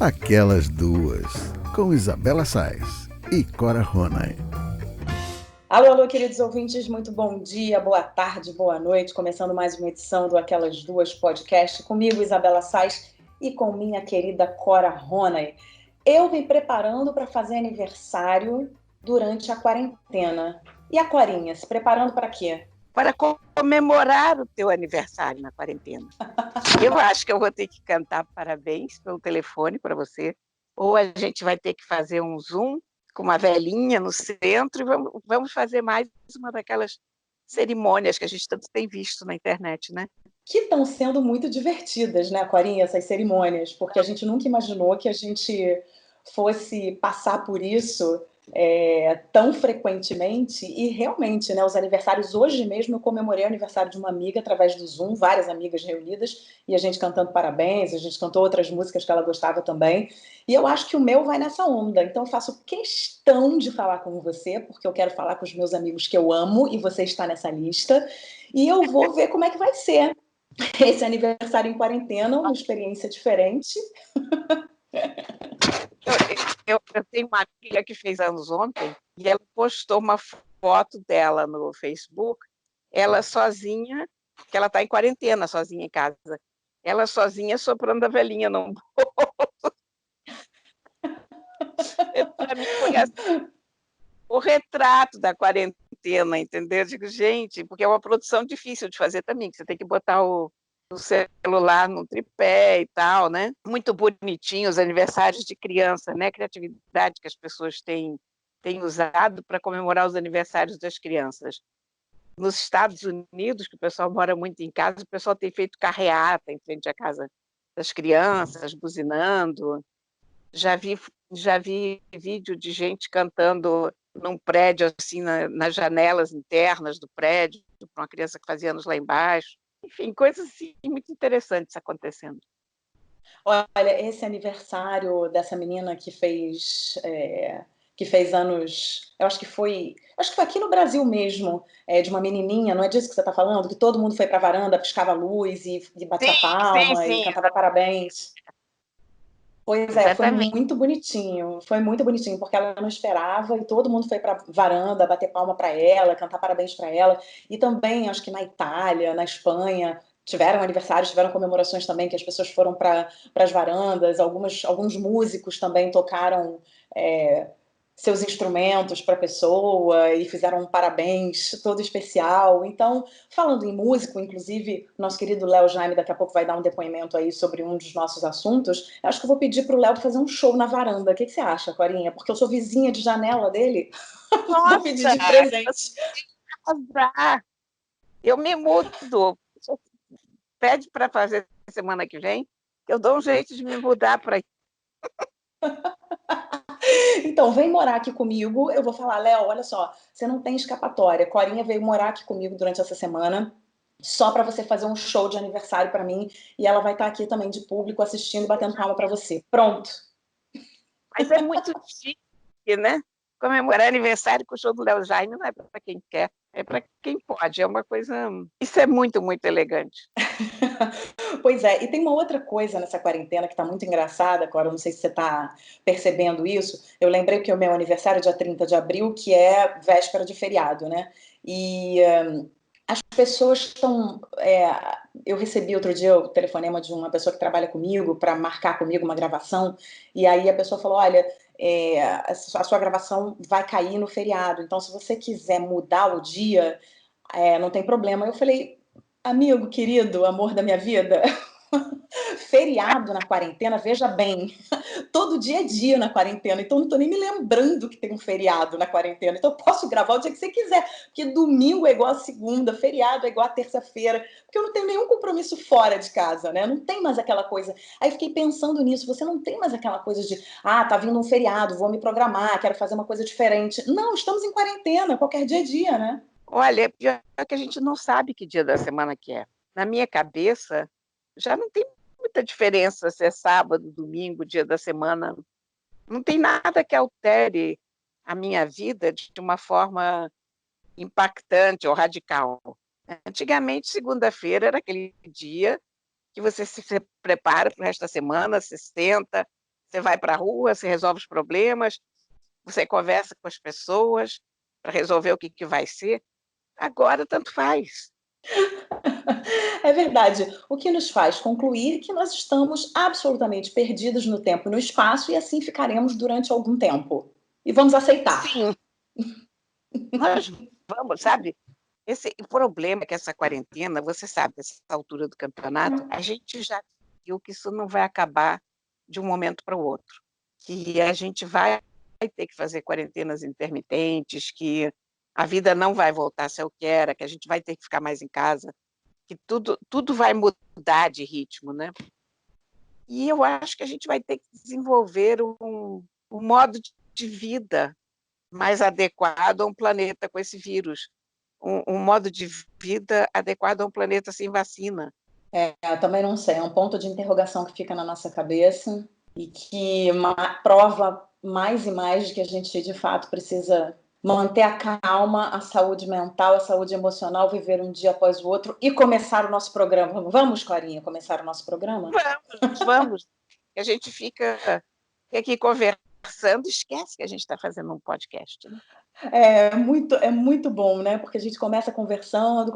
Aquelas Duas, com Isabela Sais e Cora Ronay. Alô, alô, queridos ouvintes, muito bom dia, boa tarde, boa noite. Começando mais uma edição do Aquelas Duas podcast, comigo, Isabela Sais, e com minha querida Cora Ronay. Eu me preparando para fazer aniversário durante a quarentena. E a Corinha, se preparando para quê? Para comemorar o teu aniversário na quarentena. Eu acho que eu vou ter que cantar parabéns pelo telefone para você, ou a gente vai ter que fazer um Zoom com uma velhinha no centro e vamos fazer mais uma daquelas cerimônias que a gente tanto tem visto na internet, né? Que estão sendo muito divertidas, né, Corinha, essas cerimônias, porque a gente nunca imaginou que a gente fosse passar por isso tão frequentemente, e realmente, né, os aniversários, hoje mesmo eu comemorei o aniversário de uma amiga através do Zoom, várias amigas reunidas, e a gente cantando parabéns, a gente cantou outras músicas que ela gostava também, e eu acho que o meu vai nessa onda, então eu faço questão de falar com você, porque eu quero falar com os meus amigos que eu amo, e você está nessa lista, e eu vou ver como é que vai ser esse aniversário em quarentena, uma experiência diferente. Eu tenho uma amiga que fez anos ontem e ela postou uma foto dela no Facebook, ela sozinha, que ela está em quarentena, sozinha em casa, ela sozinha soprando a velhinha no bolso. Para mim foi assim, o retrato da quarentena, entendeu? Eu digo, gente, porque é uma produção difícil de fazer também, que você tem que botar o celular no tripé e tal, né? Muito bonitinho os aniversários de criança, né? A criatividade que as pessoas têm usado para comemorar os aniversários das crianças. Nos Estados Unidos, que o pessoal mora muito em casa, o pessoal tem feito carreata em frente à casa das crianças, buzinando. Já vi vídeo de gente cantando num prédio, assim, nas janelas internas do prédio, para uma criança que fazia anos lá embaixo. Enfim, coisas assim, muito interessantes acontecendo. Olha, esse aniversário dessa menina que fez anos, acho que foi aqui no Brasil mesmo, de uma menininha, não é disso que você está falando? Que todo mundo foi para a varanda, piscava a luz e batia palma e Sim, cantava parabéns. Pois é, exatamente. foi muito bonitinho, porque ela não esperava e todo mundo foi para varanda bater palma para ela, cantar parabéns para ela. E também, acho que na Itália, na Espanha, tiveram aniversários, tiveram comemorações também, que as pessoas foram para as varandas, alguns músicos também tocaram é, seus instrumentos para a pessoa e fizeram um parabéns todo especial. Então, falando em músico, inclusive, nosso querido Léo Jaime daqui a pouco vai dar um depoimento aí sobre um dos nossos assuntos. Eu acho que eu vou pedir para o Léo fazer um show na varanda. O que você acha, Corinha? Porque eu sou vizinha de janela dele. Vou pedir Nossa, de presente. eu me mudo. Pede para fazer semana que vem, que eu dou um jeito de me mudar para aí. Então, vem morar aqui comigo. Eu vou falar, Léo, olha só, você não tem escapatória. Corinha veio morar aqui comigo durante essa semana, só para você fazer um show de aniversário para mim, e ela vai estar aqui também de público assistindo, batendo palma para você. Pronto. Mas é muito chique, né? Comemorar aniversário com o show do Léo Jaime não é para quem quer, é para quem pode. É uma coisa. Isso é muito, muito elegante. Pois é, e tem uma outra coisa nessa quarentena que está muito engraçada, agora eu não sei se você está percebendo isso. Eu lembrei que é o meu aniversário é dia 30 de abril, que é véspera de feriado, né? E as pessoas estão. Eu recebi outro dia o telefonema de uma pessoa que trabalha comigo para marcar comigo uma gravação, e aí a pessoa falou: olha, a sua gravação vai cair no feriado, então se você quiser mudar o dia, não tem problema. Eu falei, amigo, querido, amor da minha vida, feriado na quarentena, veja bem, todo dia é dia na quarentena, então não tô nem me lembrando que tem um feriado na quarentena, então eu posso gravar o dia que você quiser, porque domingo é igual a segunda, feriado é igual a terça-feira, porque eu não tenho nenhum compromisso fora de casa, né? Não tem mais aquela coisa. Aí eu fiquei pensando nisso, você não tem mais aquela coisa de, tá vindo um feriado, vou me programar, quero fazer uma coisa diferente. Não, estamos em quarentena, qualquer dia é dia, né? Olha, pior que a gente não sabe que dia da semana que é. Na minha cabeça, já não tem muita diferença se é sábado, domingo, dia da semana. Não tem nada que altere a minha vida de uma forma impactante ou radical. Antigamente, segunda-feira era aquele dia que você se prepara para o resto da semana, você senta, você vai para a rua, você resolve os problemas, você conversa com as pessoas para resolver o que vai ser. Agora, tanto faz. É verdade. O que nos faz concluir que nós estamos absolutamente perdidos no tempo e no espaço e assim ficaremos durante algum tempo. E vamos aceitar. Sim, nós vamos, sabe? O problema é que essa quarentena, você sabe, nessa altura do campeonato, a gente já viu que isso não vai acabar de um momento para o outro, que a gente vai ter que fazer quarentenas intermitentes, que a vida não vai voltar a ser o que era, que a gente vai ter que ficar mais em casa, que tudo vai mudar de ritmo, né? E eu acho que a gente vai ter que desenvolver um modo de vida mais adequado a um planeta com esse vírus, um modo de vida adequado a um planeta sem vacina. Eu também não sei, é um ponto de interrogação que fica na nossa cabeça e que prova mais e mais de que a gente, de fato, precisa manter a calma, a saúde mental, a saúde emocional, viver um dia após o outro e começar o nosso programa. Vamos, Corinha, começar o nosso programa? Vamos. A gente fica aqui conversando, esquece que a gente está fazendo um podcast, né? É muito bom, né? Porque a gente começa conversando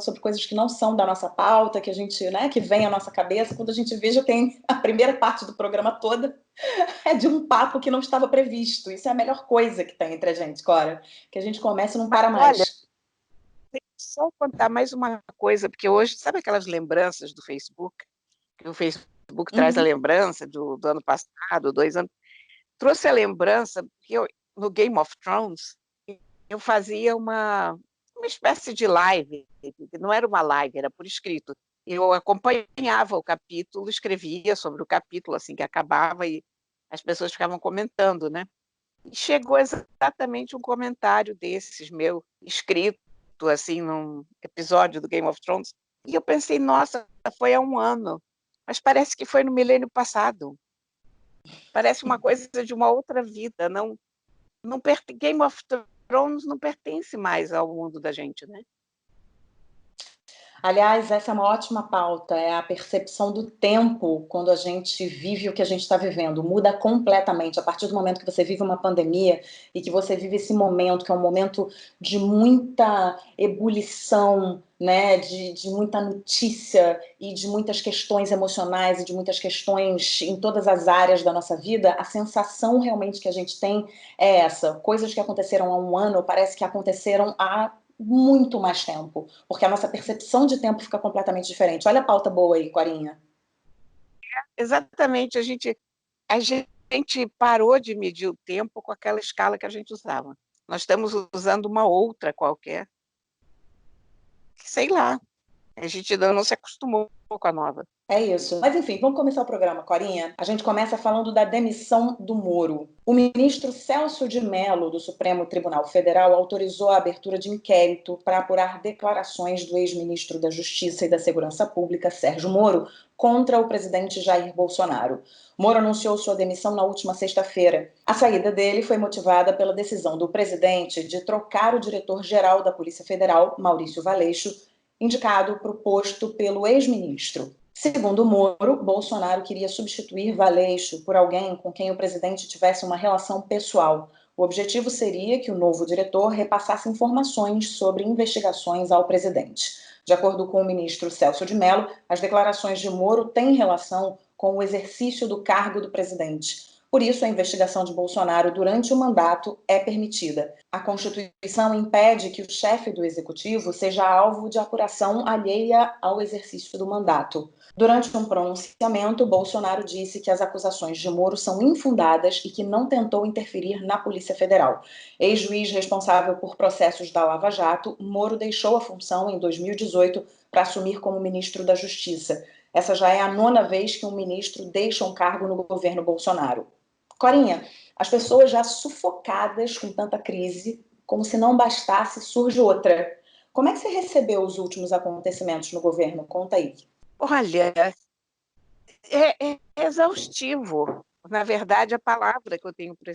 sobre coisas que não são da nossa pauta, que a gente, né, que vem à nossa cabeça. Quando a gente vê, já tem a primeira parte do programa toda é de um papo que não estava previsto. Isso é a melhor coisa que tem entre a gente, Cora. Que a gente começa e não para mais. Olha, só contar mais uma coisa, porque hoje, sabe aquelas lembranças do Facebook? Que o Facebook traz a lembrança do ano passado, 2 anos. Trouxe a lembrança que no Game of Thrones, eu fazia uma espécie de live, não era uma live, era por escrito. Eu acompanhava o capítulo, escrevia sobre o capítulo assim que acabava e as pessoas ficavam comentando, né? E chegou exatamente um comentário desses meu escrito assim num episódio do Game of Thrones e eu pensei, nossa, foi há 1 ano, mas parece que foi no milênio passado. Parece uma coisa de uma outra vida, Game of Thrones não pertence mais ao mundo da gente, né? Aliás, essa é uma ótima pauta, é a percepção do tempo quando a gente vive o que a gente está vivendo. Muda completamente. A partir do momento que você vive uma pandemia e que você vive esse momento, que é um momento de muita ebulição, né, de muita notícia e de muitas questões emocionais e de muitas questões em todas as áreas da nossa vida, a sensação realmente que a gente tem é essa. Coisas que aconteceram há 1 ano parece que aconteceram há muito mais tempo, porque a nossa percepção de tempo fica completamente diferente. Olha a pauta boa aí, Corinha. Exatamente, a gente parou de medir o tempo com aquela escala que a gente usava. Nós estamos usando uma outra qualquer, que sei lá, a gente ainda não se acostumou com a nova. É isso. Mas enfim, vamos começar o programa, Corinha. A gente começa falando da demissão do Moro. O ministro Celso de Mello, do Supremo Tribunal Federal, autorizou a abertura de inquérito para apurar declarações do ex-ministro da Justiça e da Segurança Pública, Sérgio Moro, contra o presidente Jair Bolsonaro. Moro anunciou sua demissão na última sexta-feira. A saída dele foi motivada pela decisão do presidente de trocar o diretor-geral da Polícia Federal, Maurício Valeixo, indicado para o posto pelo ex-ministro. Segundo Moro, Bolsonaro queria substituir Valeixo por alguém com quem o presidente tivesse uma relação pessoal. O objetivo seria que o novo diretor repassasse informações sobre investigações ao presidente. De acordo com o ministro Celso de Mello, as declarações de Moro têm relação com o exercício do cargo do presidente. Por isso, a investigação de Bolsonaro durante o mandato é permitida. A Constituição impede que o chefe do executivo seja alvo de apuração alheia ao exercício do mandato. Durante um pronunciamento, Bolsonaro disse que as acusações de Moro são infundadas e que não tentou interferir na Polícia Federal. Ex-juiz responsável por processos da Lava Jato, Moro deixou a função em 2018 para assumir como ministro da Justiça. Essa já é a 9ª vez que um ministro deixa um cargo no governo Bolsonaro. Corinha, as pessoas já sufocadas com tanta crise, como se não bastasse, surge outra. Como é que você recebeu os últimos acontecimentos no governo? Conta aí. Olha, é exaustivo. Na verdade, a palavra que eu tenho para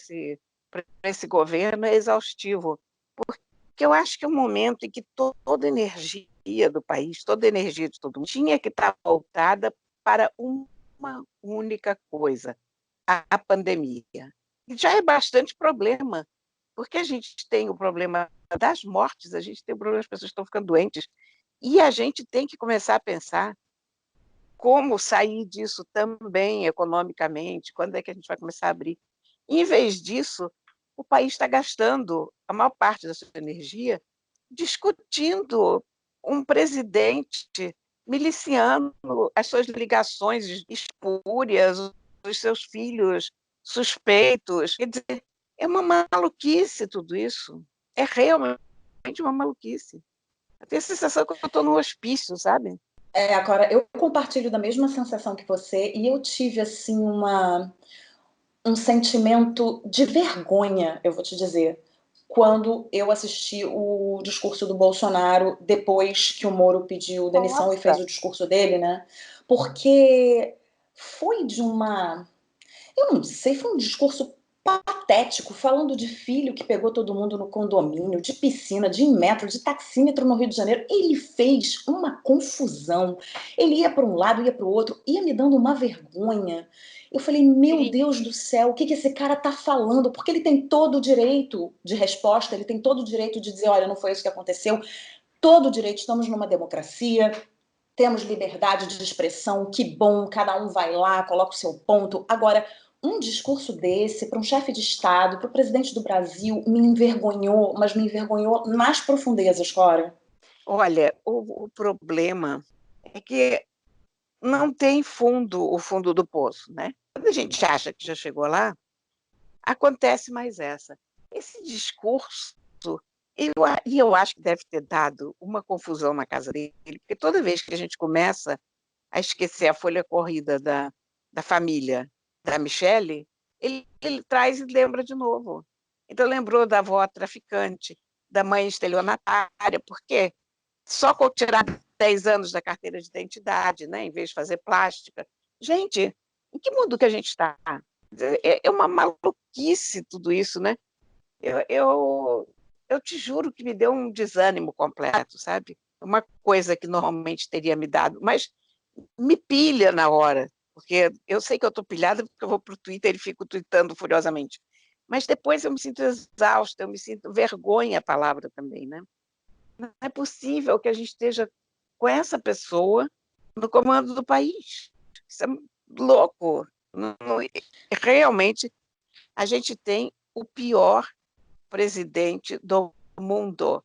esse governo é exaustivo. Porque eu acho que é um momento em que toda energia do país, toda a energia de todo mundo, tinha que estar voltada para uma única coisa, a pandemia. E já é bastante problema, porque a gente tem o problema das mortes, a gente tem o problema das pessoas que estão ficando doentes, e a gente tem que começar a pensar como sair disso também economicamente, quando é que a gente vai começar a abrir. Em vez disso, o país está gastando a maior parte da sua energia discutindo um presidente miliciano, as suas ligações espúrias, os seus filhos suspeitos. Quer dizer, é uma maluquice tudo isso. É realmente uma maluquice. Eu tenho a sensação que eu estou no hospício, sabe? Agora, eu compartilho da mesma sensação que você, e eu tive, assim, um sentimento de vergonha, eu vou te dizer, quando eu assisti o discurso do Bolsonaro depois que o Moro pediu demissão e fez o discurso dele, né? Porque foi de uma... Eu não sei, foi um discurso patético, falando de filho que pegou todo mundo no condomínio, de piscina, de metro, de taxímetro no Rio de Janeiro. Ele fez uma confusão. Ele ia para um lado, ia para o outro, ia me dando uma vergonha. Eu falei, meu Deus do céu, o que esse cara tá falando? Porque ele tem todo o direito de resposta, ele tem todo o direito de dizer, olha, não foi isso que aconteceu. Todo o direito, estamos numa democracia, temos liberdade de expressão, que bom, cada um vai lá, coloca o seu ponto. Agora, um discurso desse para um chefe de Estado, para o presidente do Brasil, me envergonhou, mas me envergonhou nas profundezas, Cora. Olha, o problema é que não tem o fundo do poço, né? Quando a gente acha que já chegou lá, acontece mais essa. Esse discurso, eu acho que deve ter dado uma confusão na casa dele, porque toda vez que a gente começa a esquecer a folha corrida da família da Michele, ele traz e lembra de novo. Então lembrou da avó traficante, da mãe estelionatária, porque só tirar 10 anos da carteira de identidade, né, em vez de fazer plástica. Gente, em que mundo que a gente está? É uma maluquice tudo isso, né? Eu te juro que me deu um desânimo completo, sabe? Uma coisa que normalmente teria me dado, mas me pilha na hora, porque eu sei que eu estou pilhada porque eu vou para o Twitter e fico tweetando furiosamente. Mas depois eu me sinto exausta, eu me sinto vergonha, a palavra também, né? Não é possível que a gente esteja com essa pessoa no comando do país. Isso é louco. Realmente, a gente tem o pior presidente do mundo,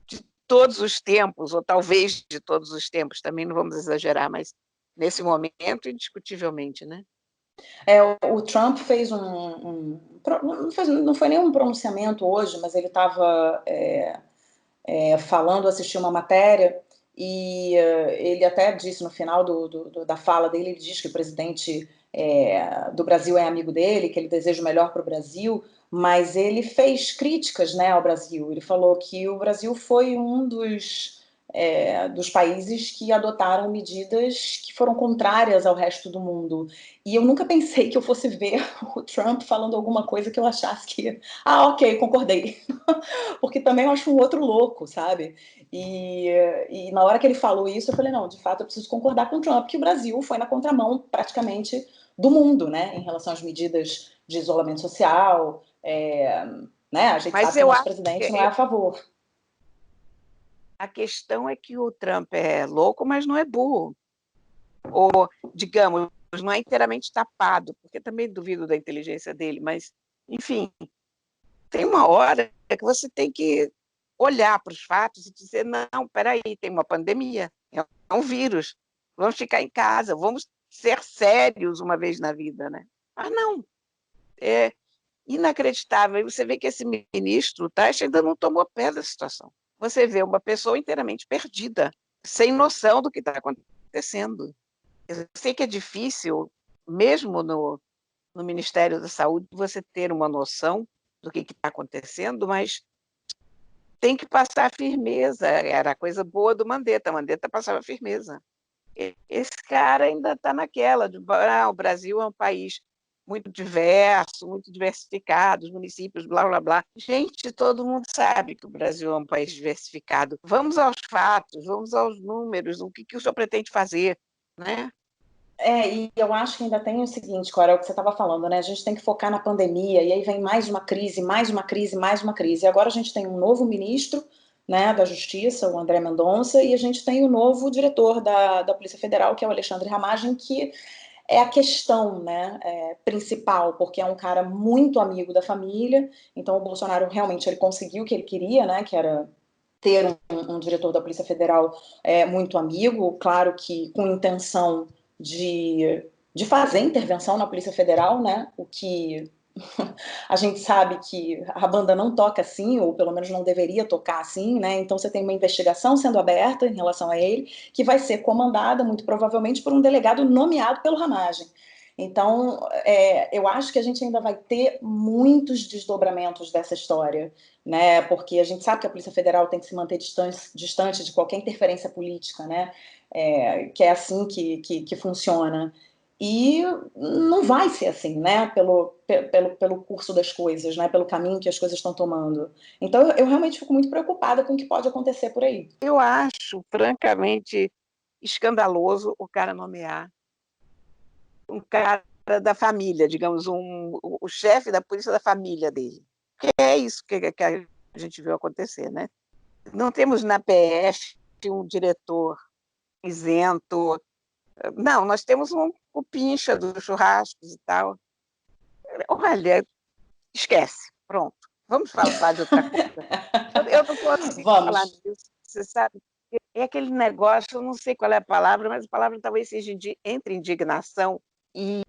de todos os tempos, ou talvez de todos os tempos, também não vamos exagerar, mas nesse momento, indiscutivelmente, né? O Trump fez não foi nenhum pronunciamento hoje, mas ele estava falando, assisti uma matéria, e ele até disse no final da fala dele, ele diz que o presidente do Brasil é amigo dele, que ele deseja o melhor para o Brasil, mas ele fez críticas, né, ao Brasil. Ele falou que o Brasil foi um dos países que adotaram medidas que foram contrárias ao resto do mundo. E eu nunca pensei que eu fosse ver o Trump falando alguma coisa que eu achasse que, ok, concordei. Porque também eu acho um outro louco, sabe? E na hora que ele falou isso, eu falei, não, de fato eu preciso concordar com o Trump, que o Brasil foi na contramão praticamente do mundo, né? Em relação às medidas de isolamento social, né? A gente Mas sabe que o eu nosso acho presidente não é que a favor. a questão é que o Trump é louco, mas não é burro. Ou, digamos, não é inteiramente tapado, porque também duvido da inteligência dele, mas, enfim, tem uma hora que você tem que olhar para os fatos e dizer, não, peraí, tem uma pandemia, é um vírus, vamos ficar em casa, vamos ser sérios uma vez na vida, né? Mas não, é inacreditável. E você vê que esse ministro, Taixa, ainda não tomou pé da situação. Você vê uma pessoa inteiramente perdida, sem noção do que está acontecendo. Eu sei que é difícil, mesmo no Ministério da Saúde, você ter uma noção do que está acontecendo, mas tem que passar firmeza. Era a coisa boa do Mandetta. Mandetta passava firmeza. Esse cara ainda está naquela, o Brasil é um país muito diverso, muito diversificado, os municípios, blá, blá, blá. Gente, todo mundo sabe que o Brasil é um país diversificado. Vamos aos fatos, vamos aos números, o que o senhor pretende fazer, né? E eu acho que ainda tem o seguinte, Cora, é o que você estava falando, né? A gente tem que focar na pandemia, e aí vem mais uma crise, mais uma crise, mais uma crise. E agora a gente tem um novo ministro, né, da Justiça, o André Mendonça, e a gente tem o novo diretor da Polícia Federal, que é o Alexandre Ramagem, que é a questão, né, principal, porque é um cara muito amigo da família, então o Bolsonaro realmente ele conseguiu o que ele queria, né, que era ter um diretor da Polícia Federal muito amigo, claro que com intenção de fazer intervenção na Polícia Federal, né, o que a gente sabe que a banda não toca assim, ou pelo menos não deveria tocar assim, né? Então você tem uma investigação sendo aberta em relação a ele, que vai ser comandada, muito provavelmente, por um delegado nomeado pelo Ramagem. Então, eu acho que a gente ainda vai ter muitos desdobramentos dessa história, né? Porque a gente sabe que a Polícia Federal tem que se manter distante de qualquer interferência política, né? Que é assim que funciona. E não vai ser assim, né? Pelo curso das coisas, né? Pelo caminho que as coisas estão tomando. Então, eu realmente fico muito preocupada com o que pode acontecer por aí. Eu acho, francamente, escandaloso o cara nomear um cara da família, digamos, o chefe da polícia da família dele. Que é isso que a gente viu acontecer, né? Não temos na PF um diretor isento. Não, nós temos o pincha dos churrascos e tal. Olha, esquece, pronto. Vamos falar de outra coisa. Eu não consigo falar nisso, você sabe? É aquele negócio, eu não sei qual é a palavra, mas a palavra talvez seja entre indignação e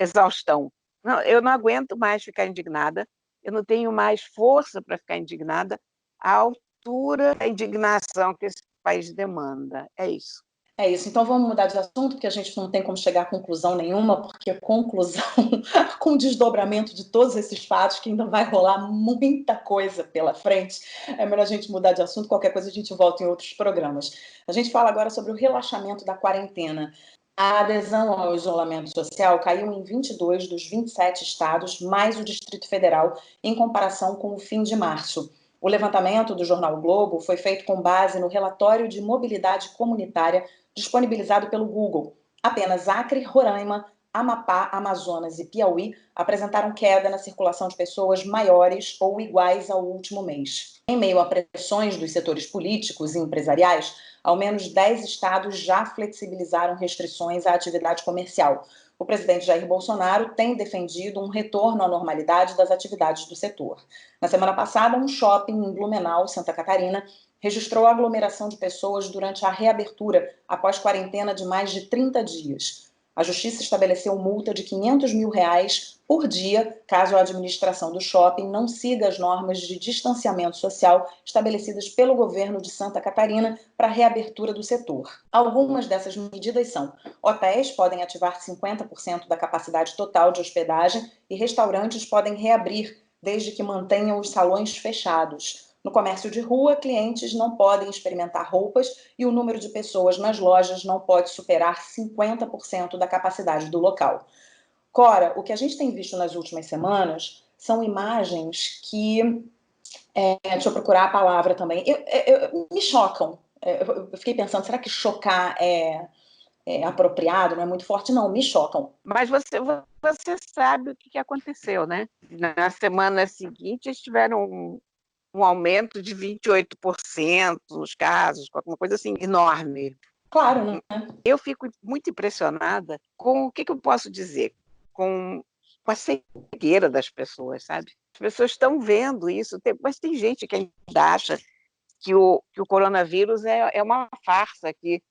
exaustão. Não, eu não aguento mais ficar indignada, eu não tenho mais força para ficar indignada à altura da indignação que esse país demanda. É isso. É isso, então vamos mudar de assunto, porque a gente não tem como chegar a conclusão nenhuma, porque conclusão, com o desdobramento de todos esses fatos, que ainda vai rolar muita coisa pela frente, é melhor a gente mudar de assunto, qualquer coisa a gente volta em outros programas. A gente fala agora sobre o relaxamento da quarentena. A adesão ao isolamento social caiu em 22 dos 27 estados, mais o Distrito Federal, em comparação com o fim de março. O levantamento do jornal o Globo foi feito com base no relatório de mobilidade comunitária disponibilizado pelo Google. Apenas Acre, Roraima, Amapá, Amazonas e Piauí apresentaram queda na circulação de pessoas maiores ou iguais ao último mês. Em meio a pressões dos setores políticos e empresariais, ao menos 10 estados já flexibilizaram restrições à atividade comercial. O presidente Jair Bolsonaro tem defendido um retorno à normalidade das atividades do setor. Na semana passada, um shopping em Blumenau, Santa Catarina, registrou a aglomeração de pessoas durante a reabertura após quarentena de mais de 30 dias. A Justiça estabeleceu multa de R$500 mil por dia, caso a administração do shopping não siga as normas de distanciamento social estabelecidas pelo governo de Santa Catarina para a reabertura do setor. Algumas dessas medidas são: hotéis podem ativar 50% da capacidade total de hospedagem e restaurantes podem reabrir, desde que mantenham os salões fechados. No comércio de rua, clientes não podem experimentar roupas e o número de pessoas nas lojas não pode superar 50% da capacidade do local. Cora, o que a gente tem visto nas últimas semanas são imagens que... deixa eu procurar a palavra também. Me chocam. Eu fiquei pensando, será que chocar é apropriado? Não é muito forte? Não, me chocam. Mas você sabe o que aconteceu, né? Na semana seguinte, eles tiveram um aumento de 28% nos casos, alguma coisa assim, enorme. Claro, né? Eu fico muito impressionada com o que eu posso dizer, com a cegueira das pessoas, sabe? As pessoas estão vendo isso, mas tem gente que ainda acha que o coronavírus é uma farsa, que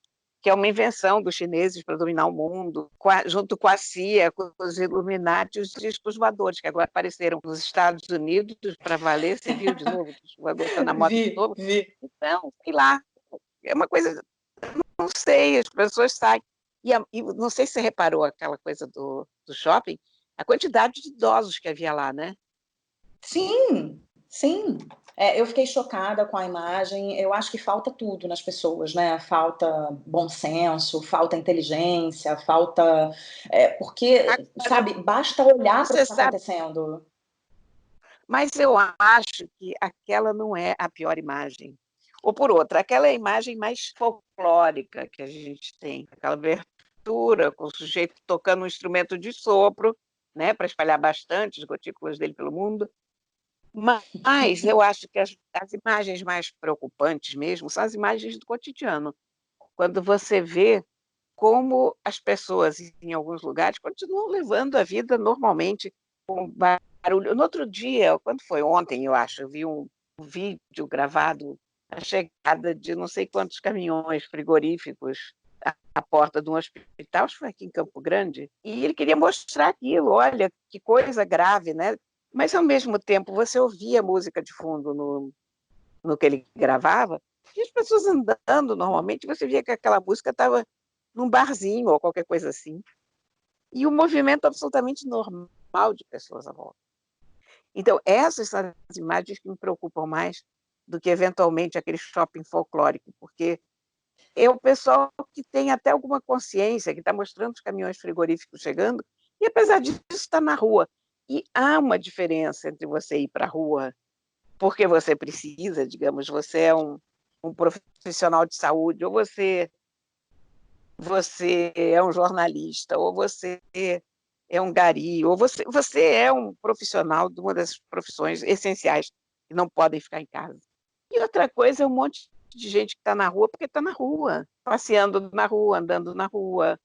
é uma invenção dos chineses para dominar o mundo, junto com a CIA, com os Illuminati, os discos voadores, que agora apareceram nos Estados Unidos para valer. Você viu de novo? Os voadores estão na moda de novo. Vi. Então, sei lá, é uma coisa, não sei, as pessoas saem. E não sei se você reparou aquela coisa do shopping, a quantidade de idosos que havia lá, né? Sim, sim. Eu fiquei chocada com a imagem. Eu acho que falta tudo nas pessoas, né? Falta bom senso, falta inteligência, falta. Porque, Agora, sabe, basta olhar para o que você está sabe, acontecendo. mas eu acho que aquela não é a pior imagem. Ou por outra, aquela é a imagem mais folclórica que a gente tem, aquela abertura com o sujeito tocando um instrumento de sopro, né, para espalhar bastante as gotículas dele pelo mundo. Mas eu acho que as imagens mais preocupantes mesmo são as imagens do cotidiano. Quando você vê como as pessoas, em alguns lugares, continuam levando a vida normalmente, com barulho. No outro dia, quando foi ontem, eu acho, eu vi um vídeo gravado, a chegada de não sei quantos caminhões frigoríficos à porta de um hospital, acho que foi aqui em Campo Grande, e ele queria mostrar aquilo, olha, que coisa grave, né? Mas, ao mesmo tempo, você ouvia música de fundo no que ele gravava, e as pessoas andando normalmente, você via que aquela música estava num barzinho ou qualquer coisa assim. E um movimento absolutamente normal de pessoas à volta. Então, essas são as imagens que me preocupam mais do que, eventualmente, aquele shopping folclórico, porque é o pessoal que tem até alguma consciência, que está mostrando os caminhões frigoríficos chegando, e, apesar disso, está na rua. E há uma diferença entre você ir para a rua porque você precisa, digamos, você é um profissional de saúde, ou você é um jornalista, ou você é um gari, ou você é um profissional de uma das profissões essenciais que não podem ficar em casa. E outra coisa é um monte de gente que está na rua porque está na rua, passeando na rua, andando na rua,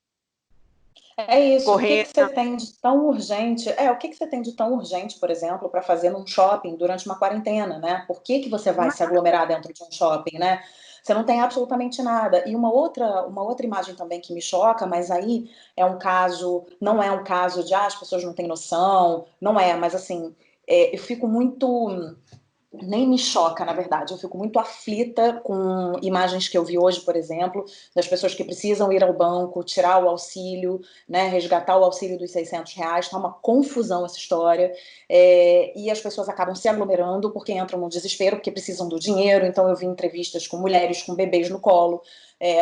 É isso. O que que correndo. você tem de tão urgente? O que que você tem de tão urgente, por exemplo, para fazer num shopping durante uma quarentena, né? Por que que você vai se aglomerar dentro de um shopping, né? Você não tem absolutamente nada. E uma outra imagem também que me choca, mas aí não é um caso de as pessoas não têm noção, não é, mas assim, eu fico muito. Nem me choca, na verdade. Eu fico muito aflita com imagens que eu vi hoje, por exemplo, das pessoas que precisam ir ao banco, tirar o auxílio, né, resgatar o auxílio dos R$ 600. Tá uma confusão essa história. E as pessoas acabam se aglomerando porque entram no desespero, porque precisam do dinheiro. Então eu vi entrevistas com mulheres com bebês no colo,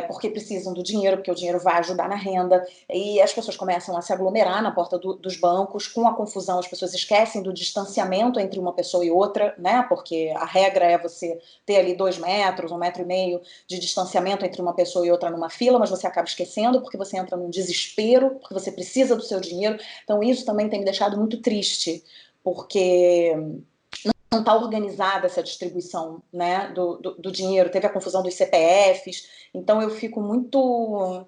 porque precisam do dinheiro, porque o dinheiro vai ajudar na renda. E as pessoas começam a se aglomerar na porta dos bancos. Com a confusão, as pessoas esquecem do distanciamento entre uma pessoa e outra, né? Porque a regra é você ter ali 2 metros, 1,5 metros de distanciamento entre uma pessoa e outra numa fila, mas você acaba esquecendo porque você entra num desespero, porque você precisa do seu dinheiro. Então isso também tem me deixado muito triste, porque não está organizada essa distribuição, né, do dinheiro. Teve a confusão dos CPFs, então eu fico muito.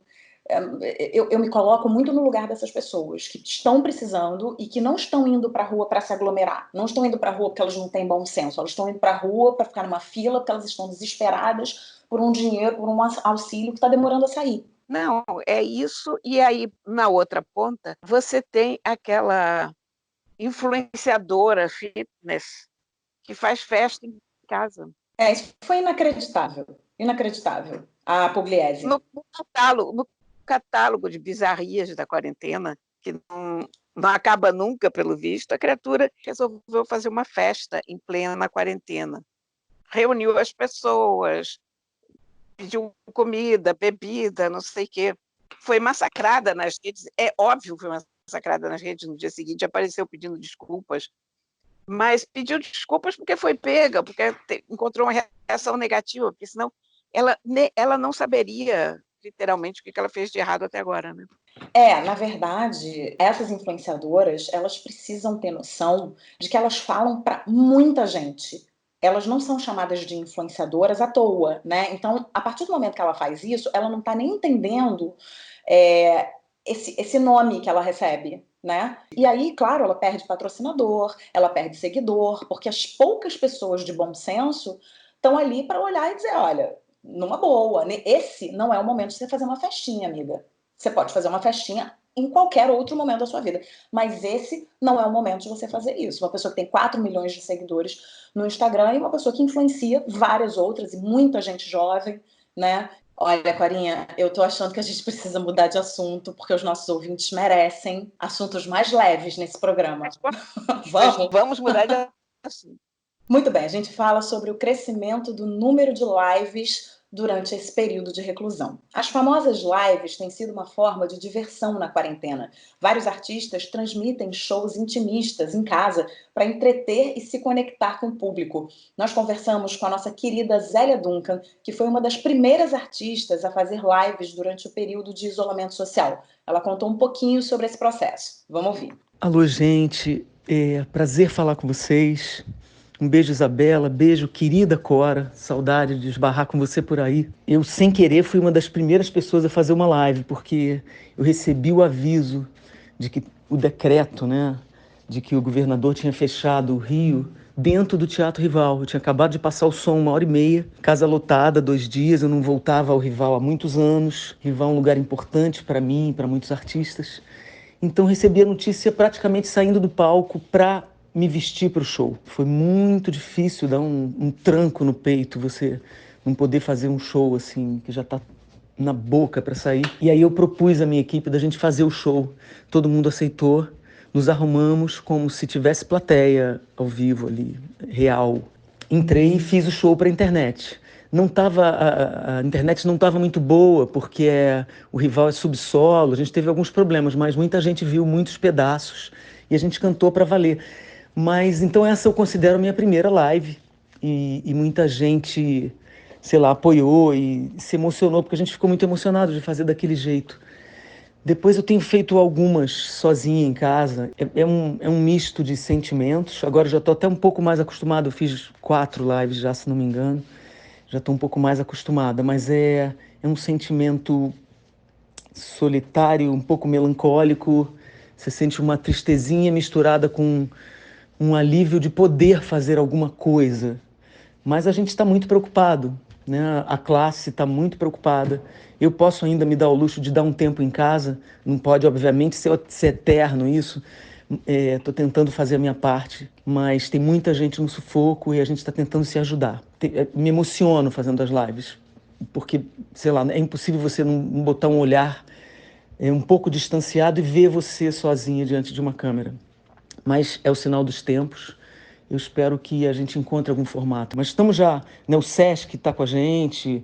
Eu me coloco muito no lugar dessas pessoas que estão precisando e que não estão indo para a rua para se aglomerar. Não estão indo para a rua porque elas não têm bom senso. Elas estão indo para a rua para ficar numa fila porque elas estão desesperadas por um dinheiro, por um auxílio que está demorando a sair. Não, é isso. E aí, na outra ponta, você tem aquela influenciadora fitness que faz festa em casa. Isso foi inacreditável. Inacreditável. A Pugliese. No catálogo de bizarrias da quarentena, que não acaba nunca, pelo visto, a criatura resolveu fazer uma festa em plena quarentena. Reuniu as pessoas, pediu comida, bebida, não sei o quê. Foi massacrada nas redes. É óbvio que foi massacrada nas redes. No dia seguinte apareceu pedindo desculpas, mas pediu desculpas porque foi pega, porque encontrou uma reação negativa, porque senão ela não saberia literalmente o que ela fez de errado até agora, né? Na verdade, essas influenciadoras, elas precisam ter noção de que elas falam para muita gente. Elas não são chamadas de influenciadoras à toa, né? Então, a partir do momento que ela faz isso, ela não está nem entendendo é, esse nome que ela recebe, né? E aí, claro, ela perde patrocinador, ela perde seguidor, porque as poucas pessoas de bom senso estão ali para olhar e dizer, olha, numa boa, esse não é o momento de você fazer uma festinha, amiga. Você pode fazer uma festinha em qualquer outro momento da sua vida, mas esse não é o momento de você fazer isso. Uma pessoa que tem 4 milhões de seguidores no Instagram e uma pessoa que influencia várias outras e muita gente jovem, né? Olha, Corinha, eu tô achando que a gente precisa mudar de assunto, porque os nossos ouvintes merecem assuntos mais leves nesse programa. Vamos? Vamos mudar de assunto. Muito bem, a gente fala sobre o crescimento do número de lives durante esse período de reclusão. As famosas lives têm sido uma forma de diversão na quarentena. Vários artistas transmitem shows intimistas em casa para entreter e se conectar com o público. Nós conversamos com a nossa querida Zélia Duncan, que foi uma das primeiras artistas a fazer lives durante o período de isolamento social. Ela contou um pouquinho sobre esse processo. Vamos ouvir. Alô, gente. Prazer falar com vocês. Um beijo, Isabela. Beijo, querida Cora. Saudade de esbarrar com você por aí. Eu, sem querer, fui uma das primeiras pessoas a fazer uma live, porque eu recebi o aviso de que o decreto, né, de que o governador tinha fechado o Rio dentro do Teatro Rival. Eu tinha acabado de passar o som 1h30, casa lotada, 2 dias. Eu não voltava ao Rival há muitos anos. Rival é um lugar importante para mim e para muitos artistas. Então, recebi a notícia praticamente saindo do palco para me vestir para o show. Foi muito difícil dar um tranco no peito, você não poder fazer um show assim, que já está na boca para sair. E aí eu propus à minha equipe da gente fazer o show. Todo mundo aceitou, nos arrumamos como se tivesse plateia ao vivo ali, real. Entrei e fiz o show para a internet. A internet não estava muito boa, porque o Rival é subsolo, a gente teve alguns problemas, mas muita gente viu muitos pedaços e a gente cantou para valer. Mas então essa eu considero a minha primeira live e muita gente, sei lá, apoiou e se emocionou, porque a gente ficou muito emocionado de fazer daquele jeito. Depois eu tenho feito algumas sozinha em casa, é um misto de sentimentos. Agora já estou até um pouco mais acostumado, eu fiz 4 lives já, se não me engano. Já estou um pouco mais acostumada, mas é um sentimento solitário, um pouco melancólico. Você sente uma tristezinha misturada com um alívio de poder fazer alguma coisa. Mas a gente está muito preocupado, né? A classe está muito preocupada. Eu posso ainda me dar o luxo de dar um tempo em casa, não pode, obviamente, ser eterno isso. Estou tentando fazer a minha parte, mas tem muita gente no sufoco e a gente está tentando se ajudar. Me emociono fazendo as lives, porque, sei lá, é impossível você não botar um olhar um pouco distanciado e ver você sozinha diante de uma câmera. Mas é o sinal dos tempos. Eu espero que a gente encontre algum formato. Mas estamos já, né, o Sesc está com a gente,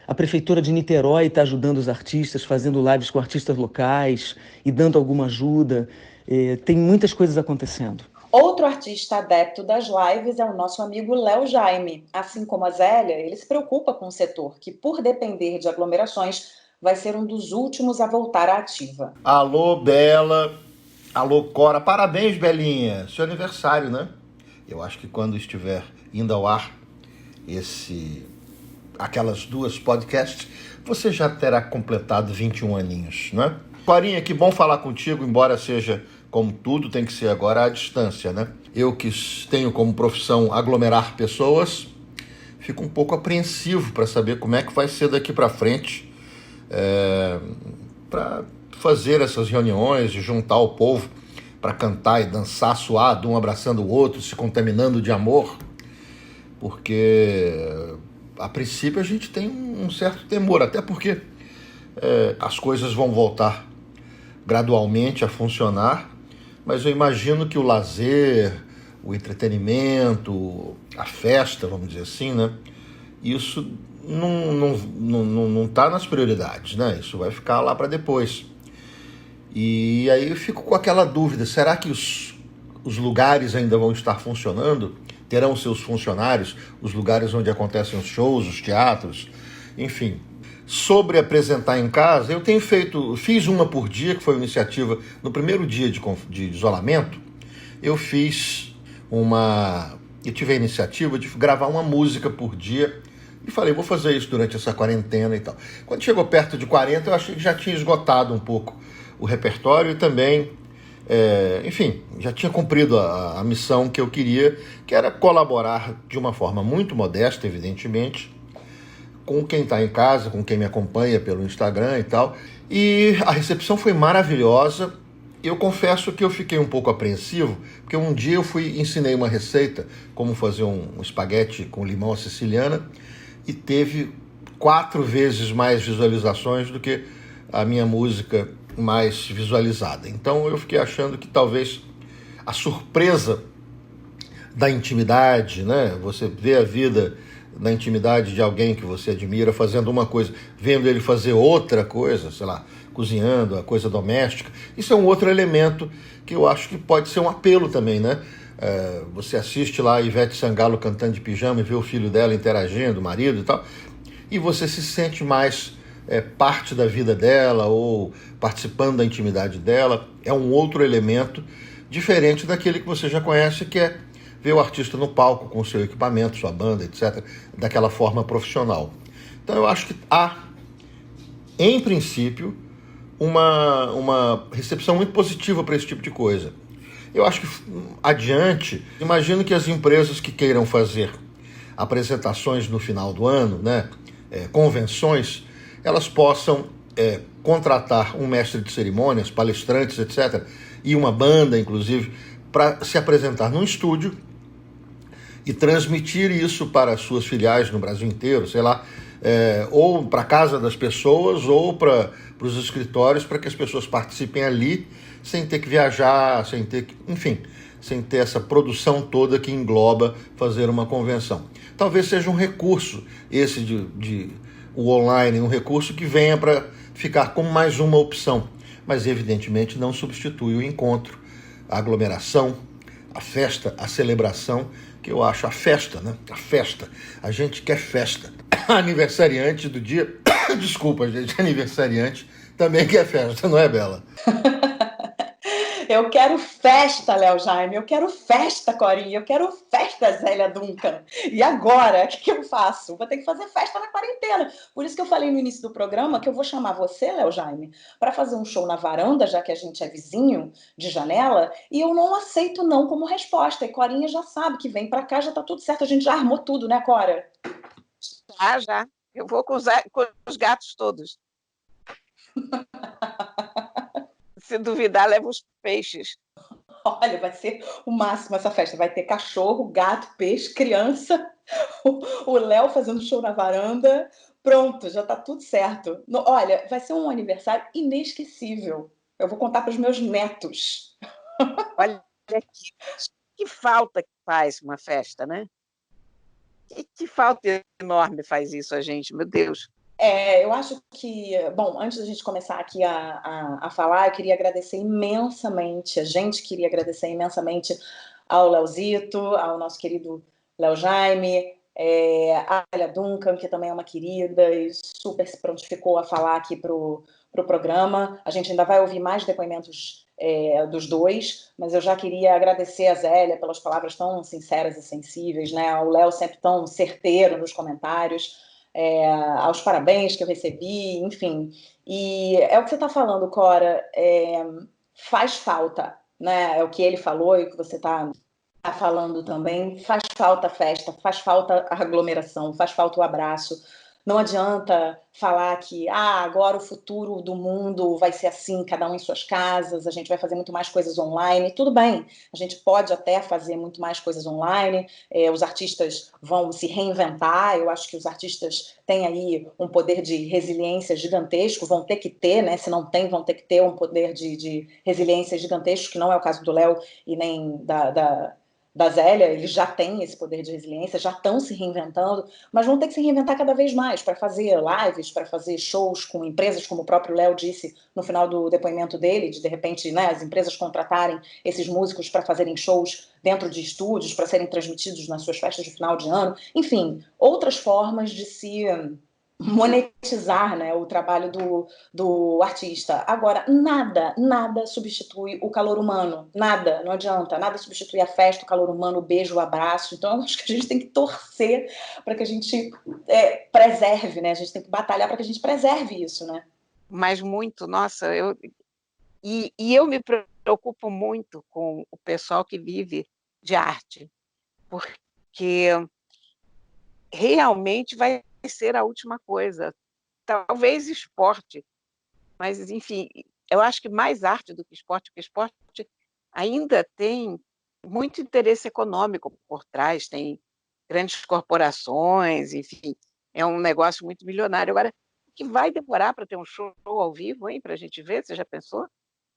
a Prefeitura de Niterói está ajudando os artistas, fazendo lives com artistas locais e dando alguma ajuda. Tem muitas coisas acontecendo. Outro artista adepto das lives é o nosso amigo Léo Jaime. Assim como a Zélia, ele se preocupa com o setor, que por depender de aglomerações, vai ser um dos últimos a voltar à ativa. Alô, Bela. Alô, Cora. Parabéns, Belinha. Seu aniversário, né? Eu acho que quando estiver indo ao ar aquelas 2 podcasts, você já terá completado 21 aninhos, né? Corinha, que bom falar contigo, embora seja, como tudo, tem que ser agora à distância, né? Eu que tenho como profissão aglomerar pessoas, fico um pouco apreensivo para saber como é que vai ser daqui para frente, para fazer essas reuniões e juntar o povo para cantar e dançar suado, um abraçando o outro, se contaminando de amor, porque a princípio a gente tem um certo temor, até porque as coisas vão voltar gradualmente a funcionar, mas eu imagino que o lazer, o entretenimento, a festa, vamos dizer assim, né, isso não está nas prioridades, né? Isso vai ficar lá para depois. E aí eu fico com aquela dúvida, será que os lugares ainda vão estar funcionando? Terão seus funcionários, os lugares onde acontecem os shows, os teatros, enfim. Sobre apresentar em casa, eu fiz uma por dia, que foi uma iniciativa no primeiro dia de isolamento. Eu tive a iniciativa de gravar uma música por dia e falei, vou fazer isso durante essa quarentena e tal. Quando chegou perto de 40, eu achei que já tinha esgotado um pouco o repertório e também, enfim, já tinha cumprido a missão que eu queria, que era colaborar de uma forma muito modesta, evidentemente, com quem está em casa, com quem me acompanha pelo Instagram e tal. E a recepção foi maravilhosa. Eu confesso que eu fiquei um pouco apreensivo, porque um dia eu ensinei uma receita, como fazer um espaguete com limão à siciliana, e teve 4 vezes mais visualizações do que a minha música mais visualizada. Então eu fiquei achando que talvez a surpresa da intimidade, né? Você vê a vida na intimidade de alguém que você admira fazendo uma coisa, vendo ele fazer outra coisa, sei lá, cozinhando, a coisa doméstica. Isso é um outro elemento que eu acho que pode ser um apelo também, né? Você assiste lá a Ivete Sangalo cantando de pijama e vê o filho dela interagindo, o marido e tal, e você se sente mais parte da vida dela ou participando da intimidade dela. É um outro elemento diferente daquele que você já conhece, que é ver o artista no palco com o seu equipamento, sua banda, etc., daquela forma profissional. Então eu acho que há, em princípio, uma recepção muito positiva para esse tipo de coisa. Eu acho que, adiante, imagino que as empresas que queiram fazer apresentações no final do ano, né, convenções, elas possam contratar um mestre de cerimônias, palestrantes, etc., e uma banda, inclusive, para se apresentar num estúdio e transmitir isso para as suas filiais no Brasil inteiro, sei lá, ou para a casa das pessoas ou para os escritórios, para que as pessoas participem ali sem ter que viajar, sem ter que, enfim, sem ter essa produção toda que engloba fazer uma convenção. Talvez seja um recurso esse de o online, um recurso que venha para ficar como mais uma opção, mas evidentemente não substitui o encontro, a aglomeração, a festa, a celebração, que eu acho a festa, né? A festa. A gente quer festa. Aniversariante do dia... Desculpa, gente. Aniversariante também quer festa, não é, Bela? Eu quero festa, Léo Jaime. Eu quero festa, Corinha. Eu quero festa, Zélia Duncan. E agora, o que eu faço? Vou ter que fazer festa na quarentena. Por isso que eu falei no início do programa que eu vou chamar você, Léo Jaime, para fazer um show na varanda, já que a gente é vizinho de janela, e eu não aceito não como resposta. E Corinha já sabe que vem para cá, já tá tudo certo. A gente já armou tudo, né, Cora? Já. Eu vou com os gatos todos. Se duvidar, leva os peixes. Olha, vai ser o máximo essa festa. Vai ter cachorro, gato, peixe, criança, o Léo fazendo show na varanda. Pronto, já tá tudo certo. Olha, vai ser um aniversário inesquecível. Eu vou contar para os meus netos. Olha que falta que faz uma festa, né? Que falta enorme faz isso a gente, meu Deus. Eu acho que, bom, antes da gente começar aqui a falar, eu queria agradecer imensamente, a gente queria agradecer imensamente ao Leozito, ao nosso querido Léo Jaime, a Alia Duncan, que também é uma querida e super se prontificou a falar aqui pro programa. A gente ainda vai ouvir mais depoimentos dos dois, mas eu já queria agradecer a Zélia pelas palavras tão sinceras e sensíveis, né? Ao Léo sempre tão certeiro nos comentários. Aos parabéns que eu recebi, enfim. E é o que você está falando, Cora, faz falta, né? É o que ele falou e o que você está falando também. Faz falta a festa, faz falta a aglomeração, faz falta o abraço. Não adianta falar que agora o futuro do mundo vai ser assim, cada um em suas casas, a gente vai fazer muito mais coisas online. Tudo bem, a gente pode até fazer muito mais coisas online, os artistas vão se reinventar, eu acho que os artistas têm aí um poder de resiliência gigantesco, vão ter que ter, né? Se não tem, vão ter que ter um poder de resiliência gigantesco, que não é o caso do Léo e nem da Zélia, eles já têm esse poder de resiliência, já estão se reinventando, mas vão ter que se reinventar cada vez mais para fazer lives, para fazer shows com empresas, como o próprio Léo disse no final do depoimento dele, de repente, né, as empresas contratarem esses músicos para fazerem shows dentro de estúdios, para serem transmitidos nas suas festas de final de ano. Enfim, outras formas de se monetizar, né, o trabalho do artista. Agora, nada substitui o calor humano, nada, não adianta, nada substitui a festa, o calor humano, o beijo, o abraço. Então, eu acho que a gente tem que torcer para que a gente preserve, né, a gente tem que batalhar para que a gente preserve isso, né. Mas muito, nossa, eu me preocupo muito com o pessoal que vive de arte, porque realmente vai ser a última coisa. Talvez esporte, mas, enfim, eu acho que mais arte do que esporte, porque esporte ainda tem muito interesse econômico por trás, tem grandes corporações, enfim, é um negócio muito milionário. Agora, o que vai demorar para ter um show ao vivo, hein, para a gente ver? Você já pensou?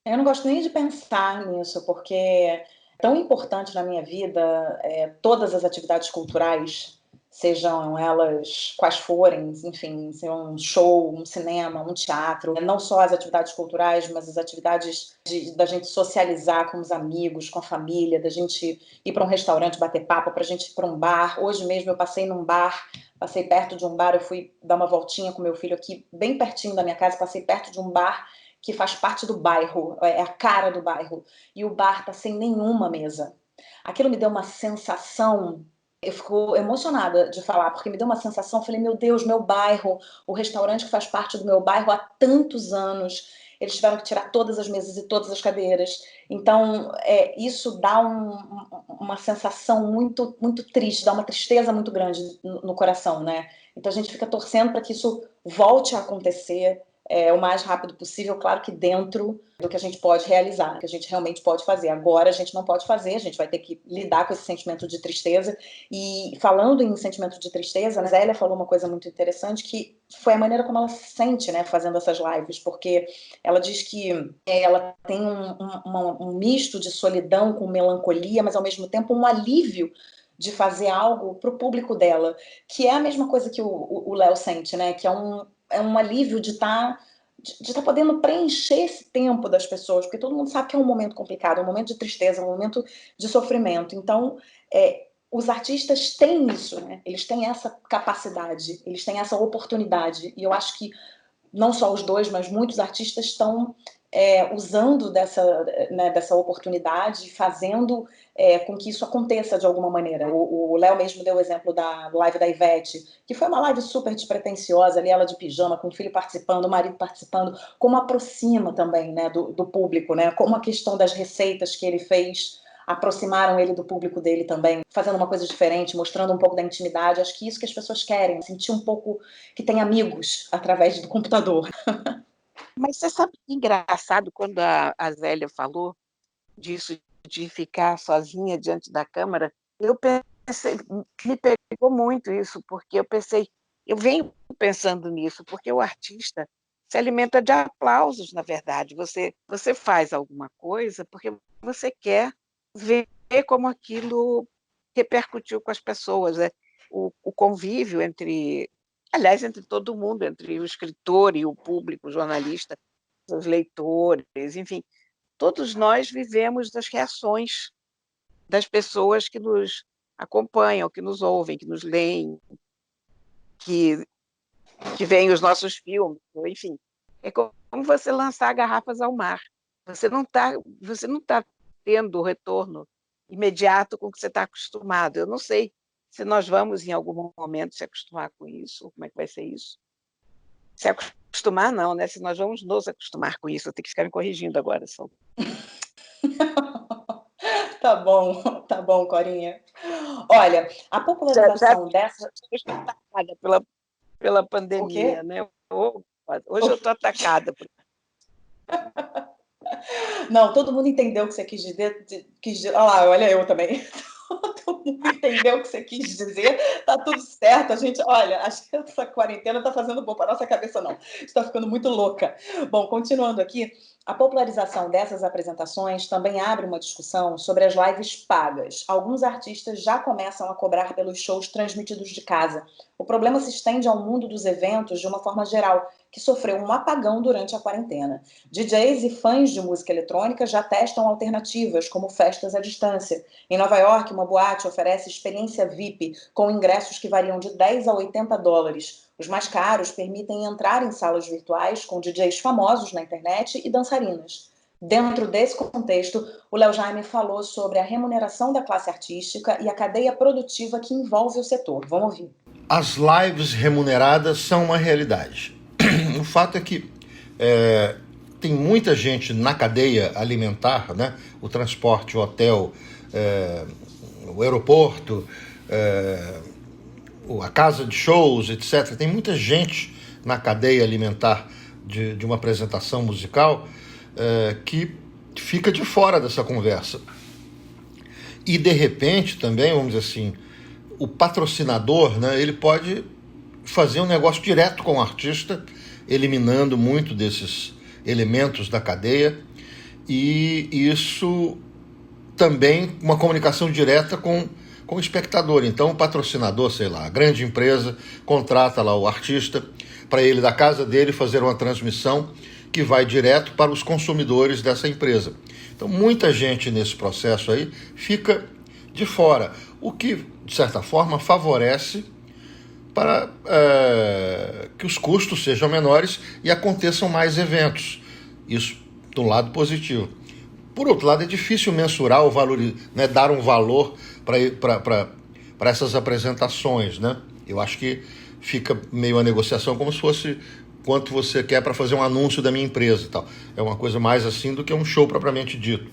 Eu não gosto nem de pensar nisso, porque tão importante na minha vida, todas as atividades culturais, sejam elas quais forem, enfim, seja um show, um cinema, um teatro, não só as atividades culturais, mas as atividades da gente socializar com os amigos, com a família, da gente ir para um restaurante bater papo, para a gente ir para um bar. Hoje mesmo eu passei num bar, passei perto de um bar, eu fui dar uma voltinha com meu filho aqui, bem pertinho da minha casa, passei perto de um bar que faz parte do bairro, é a cara do bairro, e o bar está sem nenhuma mesa. Aquilo me deu uma sensação. Eu fico emocionada de falar, porque me deu uma sensação, falei, meu Deus, meu bairro, o restaurante que faz parte do meu bairro há tantos anos, eles tiveram que tirar todas as mesas e todas as cadeiras. Então, isso dá uma sensação muito, muito triste, dá uma tristeza muito grande no coração, né? Então a gente fica torcendo para que isso volte a acontecer o mais rápido possível, claro que dentro do que a gente pode realizar, que a gente realmente pode fazer. Agora a gente não pode fazer, a gente vai ter que lidar com esse sentimento de tristeza. E falando em sentimento de tristeza, a Zélia falou uma coisa muito interessante, que foi a maneira como ela se sente, né, fazendo essas lives, porque ela diz que ela tem um misto de solidão com melancolia, mas ao mesmo tempo um alívio de fazer algo para o público dela, que é a mesma coisa que o Léo sente, né, que é um alívio de estar podendo preencher esse tempo das pessoas, porque todo mundo sabe que é um momento complicado, é um momento de tristeza, é um momento de sofrimento. Então, os artistas têm isso, né? Eles têm essa capacidade, eles têm essa oportunidade, e eu acho que não só os dois, mas muitos artistas estão usando dessa oportunidade, fazendo com que isso aconteça de alguma maneira. O Léo mesmo deu o exemplo da live da Ivete, que foi uma live super despretensiosa, ali ela de pijama, com o filho participando, o marido participando, como aproxima também, né, do público, né, como a questão das receitas que ele fez aproximaram ele do público dele também, fazendo uma coisa diferente, mostrando um pouco da intimidade. Acho que isso que as pessoas querem, sentir um pouco que tem amigos através do computador. Mas você sabe que engraçado, quando a Zélia falou disso, de ficar sozinha diante da câmera, eu pensei, me pegou muito isso, porque eu venho pensando nisso, porque o artista se alimenta de aplausos, na verdade. Você faz alguma coisa porque você quer ver como aquilo repercutiu com as pessoas, né? O convívio entre todo mundo, entre o escritor e o público, o jornalista, os leitores, enfim, todos nós vivemos das reações das pessoas que nos acompanham, que nos ouvem, que nos leem, que veem os nossos filmes, enfim. É como você lançar garrafas ao mar. Você não tá tendo o retorno imediato com o que você está acostumado. Eu não sei se nós vamos, em algum momento, se acostumar com isso, como é que vai ser isso. Se acostumar, não, né? Se nós vamos nos acostumar com isso, eu tenho que ficar me corrigindo agora. Só. Tá bom, Corinha. Olha, a popularização dessa... Estou atacada pela pandemia, né? Hoje eu estou atacada. Não, todo mundo entendeu o que você quis dizer. Olha eu também. Todo mundo entendeu o que você quis dizer, tá tudo certo, a gente, olha, acho que essa quarentena tá fazendo bom para nossa cabeça, não, está ficando muito louca. Bom, continuando aqui, a popularização dessas apresentações também abre uma discussão sobre as lives pagas. Alguns artistas já começam a cobrar pelos shows transmitidos de casa. O problema se estende ao mundo dos eventos de uma forma geral, que sofreu um apagão durante a quarentena. DJs e fãs de música eletrônica já testam alternativas, como festas à distância. Em Nova York, uma boate oferece experiência VIP, com ingressos que variam de $10 a $80. Os mais caros permitem entrar em salas virtuais com DJs famosos na internet e dançarinas. Dentro desse contexto, o Léo Jaime falou sobre a remuneração da classe artística e a cadeia produtiva que envolve o setor. Vamos ouvir. As lives remuneradas são uma realidade. O fato é que tem muita gente na cadeia alimentar, né? O transporte, o hotel, o aeroporto, a casa de shows, etc. Tem muita gente na cadeia alimentar de uma apresentação musical que fica de fora dessa conversa. E, de repente, também, vamos dizer assim, o patrocinador, né, ele pode fazer um negócio direto com o artista, eliminando muito desses elementos da cadeia, e isso também uma comunicação direta com o espectador. Então, o patrocinador, sei lá, a grande empresa contrata lá o artista para ele, da casa dele, fazer uma transmissão que vai direto para os consumidores dessa empresa. Então, muita gente nesse processo aí fica de fora, o que, de certa forma, favorece para que os custos sejam menores e aconteçam mais eventos. Isso do lado positivo. Por outro lado, é difícil mensurar o valor, né, dar um valor para essas apresentações, né? Eu acho que fica meio a negociação como se fosse quanto você quer para fazer um anúncio da minha empresa e tal. É uma coisa mais assim do que um show propriamente dito.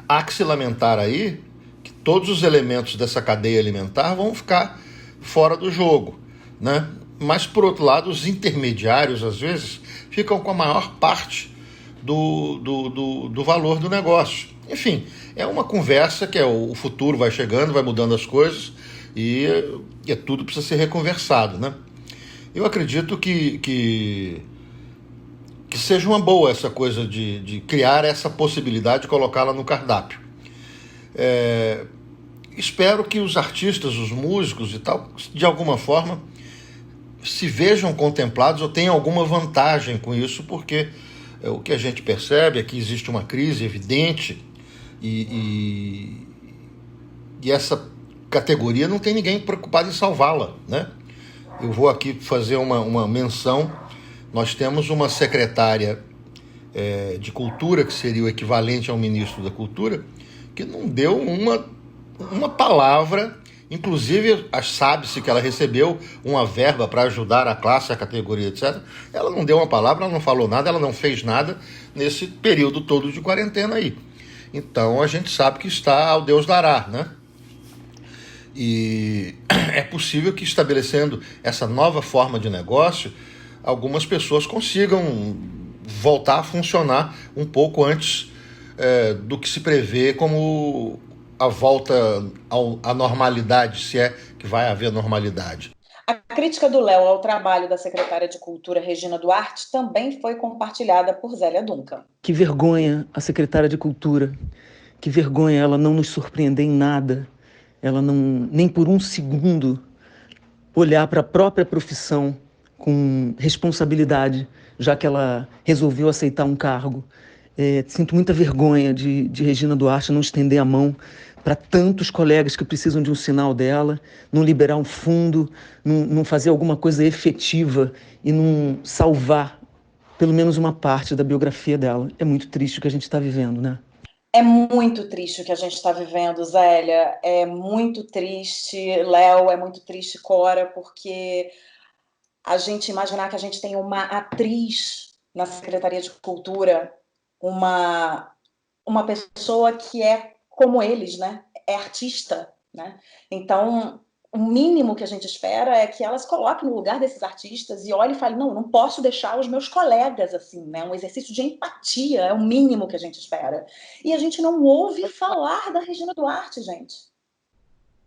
Há que se lamentar aí que todos os elementos dessa cadeia alimentar vão ficar fora do jogo, né? Mas, por outro lado, os intermediários, às vezes, ficam com a maior parte do valor do negócio. Enfim, é uma conversa que o futuro vai chegando, vai mudando as coisas e tudo precisa ser reconversado, né? Eu acredito que seja uma boa essa coisa de criar essa possibilidade de colocá-la no cardápio. Espero que os artistas, os músicos e tal, de alguma forma, se vejam contemplados ou tenham alguma vantagem com isso, porque o que a gente percebe é que existe uma crise evidente e essa categoria não tem ninguém preocupado em salvá-la, né? Eu vou aqui fazer uma menção. Nós temos uma secretária de Cultura, que seria o equivalente ao ministro da Cultura, que não deu uma palavra. Inclusive, sabe-se que ela recebeu uma verba para ajudar a classe, a categoria, etc. Ela não deu uma palavra, ela não falou nada, ela não fez nada nesse período todo de quarentena aí. Então, a gente sabe que está ao Deus dará, né? E é possível que, estabelecendo essa nova forma de negócio, algumas pessoas consigam voltar a funcionar um pouco antes do que se prevê como a volta à normalidade, se é que vai haver normalidade. A crítica do Léo ao trabalho da secretária de Cultura, Regina Duarte, também foi compartilhada por Zélia Duncan. Que vergonha a secretária de Cultura, que vergonha ela não nos surpreender em nada, ela não, nem por um segundo, olhar para a própria profissão com responsabilidade, já que ela resolveu aceitar um cargo. Sinto muita vergonha de Regina Duarte não estender a mão para tantos colegas que precisam de um sinal dela, não liberar um fundo, não fazer alguma coisa efetiva e não salvar pelo menos uma parte da biografia dela. É muito triste o que a gente está vivendo, né? É muito triste o que a gente está vivendo, Zélia. É muito triste, Léo, é muito triste, Cora, porque a gente imaginar que a gente tem uma atriz na Secretaria de Cultura, uma pessoa que é como eles, né? É artista, né? Então, o mínimo que a gente espera é que ela se coloque no lugar desses artistas e olhe e fale, não posso deixar os meus colegas assim, né? Um exercício de empatia é o mínimo que a gente espera. E a gente não ouve falar da Regina Duarte, gente.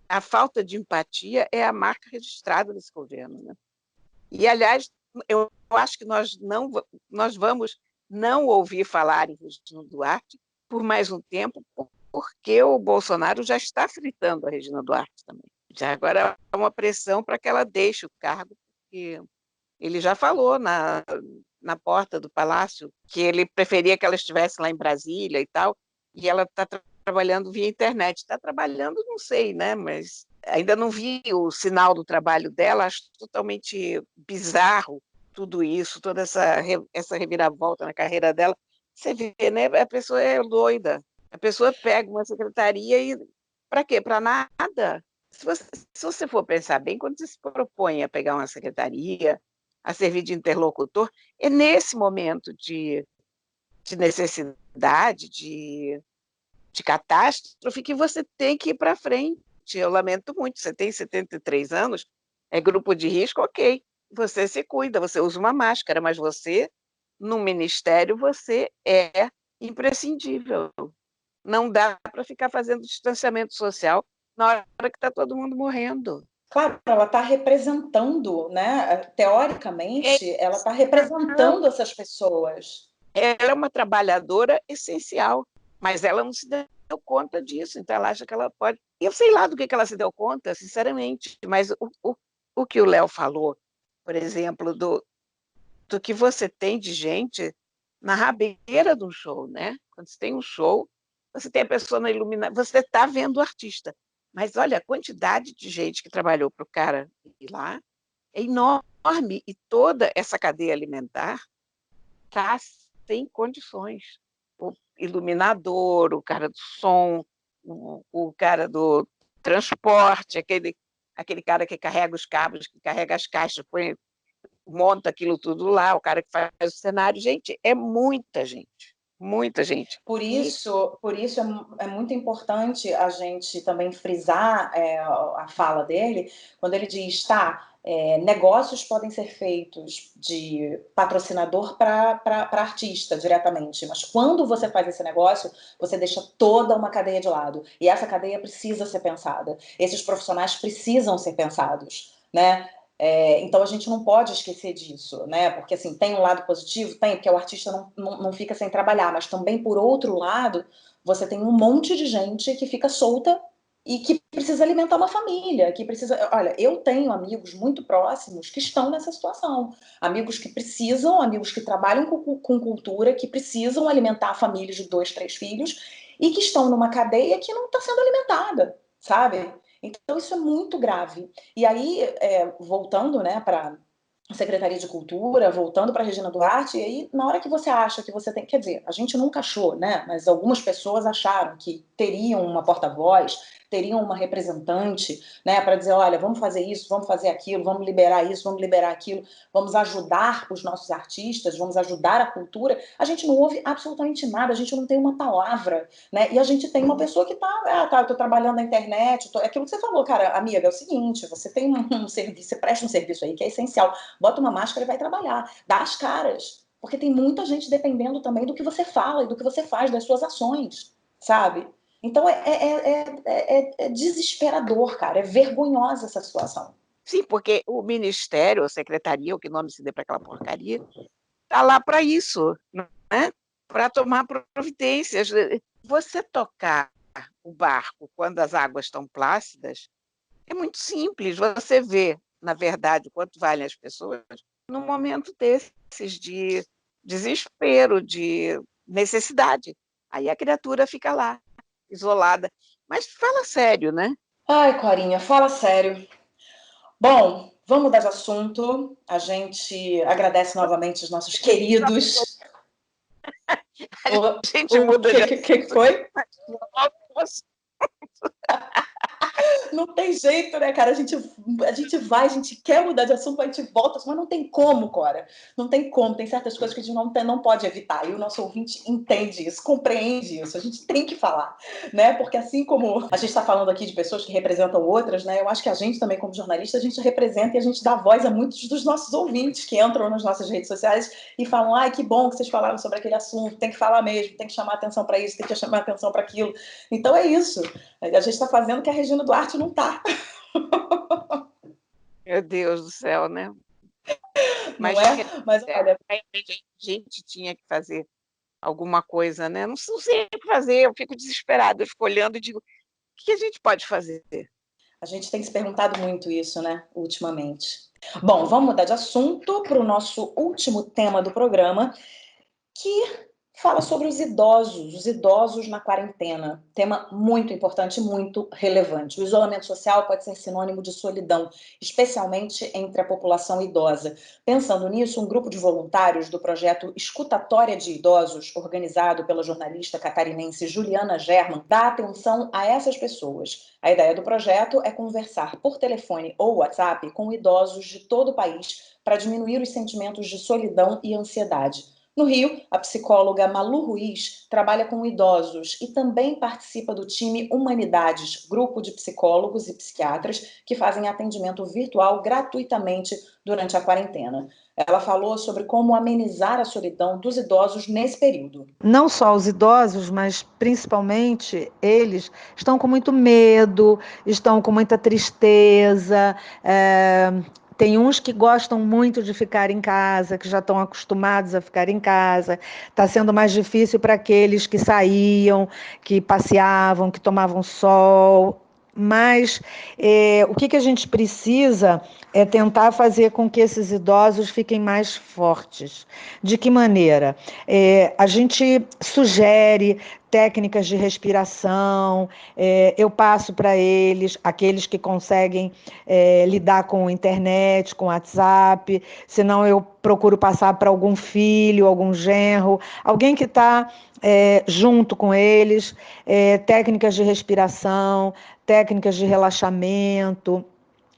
A falta de empatia é a marca registrada desse governo, né? E, aliás, eu acho que nós vamos não ouvir falar em Regina Duarte por mais um tempo, porque o Bolsonaro já está fritando a Regina Duarte também. Já agora há uma pressão para que ela deixe o cargo, porque ele já falou na porta do Palácio que ele preferia que ela estivesse lá em Brasília e tal, e ela está trabalhando via internet. Está trabalhando, não sei, né? Mas ainda não vi o sinal do trabalho dela, acho totalmente bizarro tudo isso, toda essa reviravolta na carreira dela. Você vê, né? A pessoa é doida. A pessoa pega uma secretaria e... Para quê? Para nada. Se você for pensar bem, quando você se propõe a pegar uma secretaria, a servir de interlocutor, é nesse momento de necessidade, de catástrofe, que você tem que ir para frente. Eu lamento muito, você tem 73 anos, é grupo de risco, ok. Você se cuida, você usa uma máscara, mas você, no ministério, você é imprescindível. Não dá para ficar fazendo distanciamento social na hora que está todo mundo morrendo. Claro, ela está representando, né? Teoricamente, ela está representando essas pessoas. Ela é uma trabalhadora essencial, mas ela não se conta disso, então ela acha que ela pode. E eu sei lá do que ela se deu conta, sinceramente, mas o que o Léo falou, por exemplo, do que você tem de gente na rabeira do show, né? Quando você tem um show, você tem a pessoa na iluminação, você está vendo o artista. Mas olha, a quantidade de gente que trabalhou para o cara ir lá é enorme, e toda essa cadeia alimentar está sem condições. O iluminador, o cara do som, o cara do transporte, aquele cara que carrega os cabos, que carrega as caixas, monta aquilo tudo lá, o cara que faz o cenário. Gente, é muita gente, muita gente. Por isso é muito importante a gente também frisar a fala dele, quando ele diz, negócios podem ser feitos de patrocinador para artista diretamente, mas quando você faz esse negócio, você deixa toda uma cadeia de lado, e essa cadeia precisa ser pensada, esses profissionais precisam ser pensados, né? Então a gente não pode esquecer disso, né? Porque assim, tem um lado positivo? Tem, porque o artista não fica sem trabalhar, mas também, por outro lado, você tem um monte de gente que fica solta e que precisa alimentar uma família, que precisa. Olha, eu tenho amigos muito próximos que estão nessa situação. Amigos que trabalham com cultura, que precisam alimentar famílias de 2, 3 filhos e que estão numa cadeia que não está sendo alimentada, sabe? Então isso é muito grave. E aí, voltando, né, para a Secretaria de Cultura, voltando para a Regina Duarte, e aí na hora que você acha que você tem, quer dizer, a gente nunca achou, né, mas algumas pessoas acharam que teriam uma porta-voz, teriam uma representante, né, para dizer, olha, vamos fazer isso, vamos fazer aquilo, vamos liberar isso, vamos liberar aquilo, vamos ajudar os nossos artistas, vamos ajudar a cultura. A gente não ouve absolutamente nada, a gente não tem uma palavra, né, e a gente tem uma pessoa que eu tô trabalhando na internet, aquilo que você falou, cara, amiga, é o seguinte, você tem um serviço, você presta um serviço aí que é essencial, bota uma máscara e vai trabalhar, dá as caras, porque tem muita gente dependendo também do que você fala e do que você faz, das suas ações, sabe? Então é desesperador, cara, é vergonhosa essa situação. Sim, porque o ministério, a secretaria, o que nome se dê para aquela porcaria, está lá para isso, né? Para tomar providências. Você tocar o barco quando as águas estão plácidas é muito simples. Você vê, na verdade, quanto valem as pessoas num momento desses de desespero, de necessidade. Aí a criatura fica lá, isolada. Mas fala sério, né? Ai, Corinha, fala sério. Bom, vamos mudar de assunto. A gente agradece novamente os nossos queridos. A gente muda de assunto. O que foi? Não tem jeito, né, cara? A gente vai, a gente quer mudar de assunto, a gente volta, mas não tem como, Cora. Não tem como. Tem certas coisas que a gente não pode evitar. E o nosso ouvinte entende isso, compreende isso. A gente tem que falar, né? Porque assim como a gente está falando aqui de pessoas que representam outras, né? Eu acho que a gente também, como jornalista, a gente representa e a gente dá voz a muitos dos nossos ouvintes que entram nas nossas redes sociais e falam, ai, que bom que vocês falaram sobre aquele assunto, tem que falar mesmo, tem que chamar atenção para isso, tem que chamar atenção para aquilo. Então é isso. A gente está fazendo o que a Regina Duarte não está. Meu Deus do céu, né? Mas olha, a gente tinha que fazer alguma coisa, né? Não sei o que fazer, eu fico desesperada, eu fico olhando e digo, o que a gente pode fazer? A gente tem se perguntado muito isso, né, ultimamente. Bom, vamos mudar de assunto para o nosso último tema do programa, que fala sobre os idosos na quarentena. Tema muito importante, muito relevante. O isolamento social pode ser sinônimo de solidão, especialmente entre a população idosa. Pensando nisso, um grupo de voluntários do projeto Escutatória de Idosos, organizado pela jornalista catarinense Juliana German, dá atenção a essas pessoas. A ideia do projeto é conversar por telefone ou WhatsApp com idosos de todo o país para diminuir os sentimentos de solidão e ansiedade. No Rio, a psicóloga Malu Ruiz trabalha com idosos e também participa do time Humanidades, grupo de psicólogos e psiquiatras que fazem atendimento virtual gratuitamente durante a quarentena. Ela falou sobre como amenizar a solidão dos idosos nesse período. Não só os idosos, mas principalmente eles estão com muito medo, estão com muita tristeza, Tem uns que gostam muito de ficar em casa, que já estão acostumados a ficar em casa. Está sendo mais difícil para aqueles que saíam, que passeavam, que tomavam sol. Mas o que a gente precisa é tentar fazer com que esses idosos fiquem mais fortes. De que maneira? A gente sugere técnicas de respiração, eu passo para eles, aqueles que conseguem lidar com internet, com WhatsApp, senão eu procuro passar para algum filho, algum genro, alguém que está junto com eles, técnicas de respiração, técnicas de relaxamento,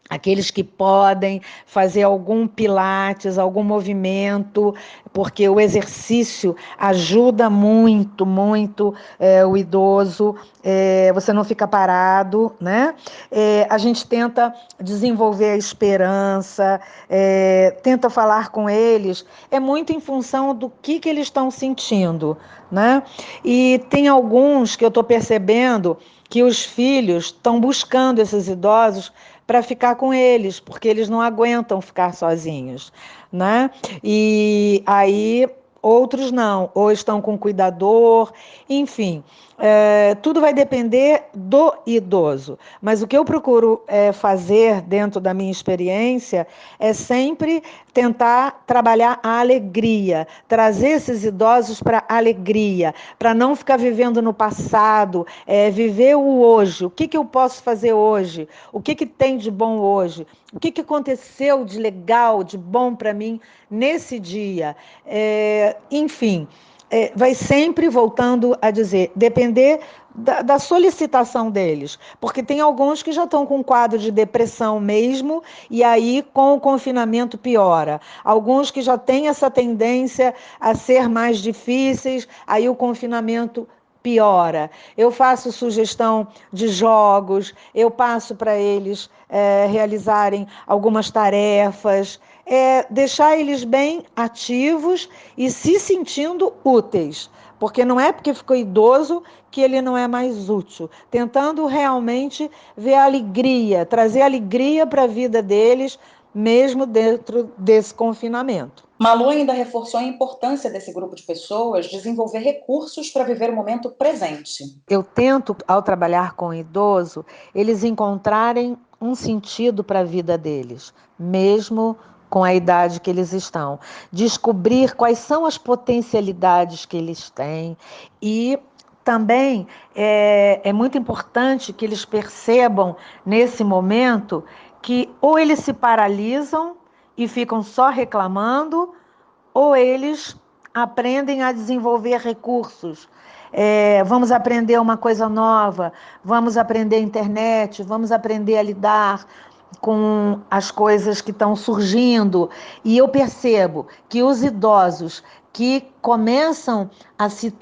aqueles que podem fazer algum pilates, algum movimento, porque o exercício ajuda muito, muito o idoso, você não fica parado, né? A gente tenta desenvolver a esperança, tenta falar com eles, é muito em função do que eles estão sentindo, né? E tem alguns que eu estou percebendo que os filhos estão buscando esses idosos para ficar com eles, porque eles não aguentam ficar sozinhos, né? E aí outros não, ou estão com cuidador, enfim, tudo vai depender do idoso. Mas o que eu procuro fazer dentro da minha experiência é sempre tentar trabalhar a alegria, trazer esses idosos para a alegria, para não ficar vivendo no passado, viver o hoje. O que eu posso fazer hoje? O que tem de bom hoje? O que aconteceu de legal, de bom para mim nesse dia? Enfim, vai sempre voltando a dizer, depender da solicitação deles, porque tem alguns que já estão com um quadro de depressão mesmo, e aí com o confinamento piora. Alguns que já têm essa tendência a ser mais difíceis, aí o confinamento piora. Eu faço sugestão de jogos, eu passo para eles realizarem algumas tarefas, deixar eles bem ativos e se sentindo úteis, porque não é porque ficou idoso que ele não é mais útil, tentando realmente ver a alegria, trazer alegria para a vida deles, mesmo dentro desse confinamento. Malu ainda reforçou a importância desse grupo de pessoas desenvolver recursos para viver o momento presente. Eu tento, ao trabalhar com o idoso, eles encontrarem um sentido para a vida deles, mesmo com a idade que eles estão. Descobrir quais são as potencialidades que eles têm e também é muito importante que eles percebam nesse momento que ou eles se paralisam e ficam só reclamando, ou eles aprendem a desenvolver recursos. Vamos aprender uma coisa nova, vamos aprender a internet, vamos aprender a lidar com as coisas que estão surgindo. E eu percebo que os idosos que começam a se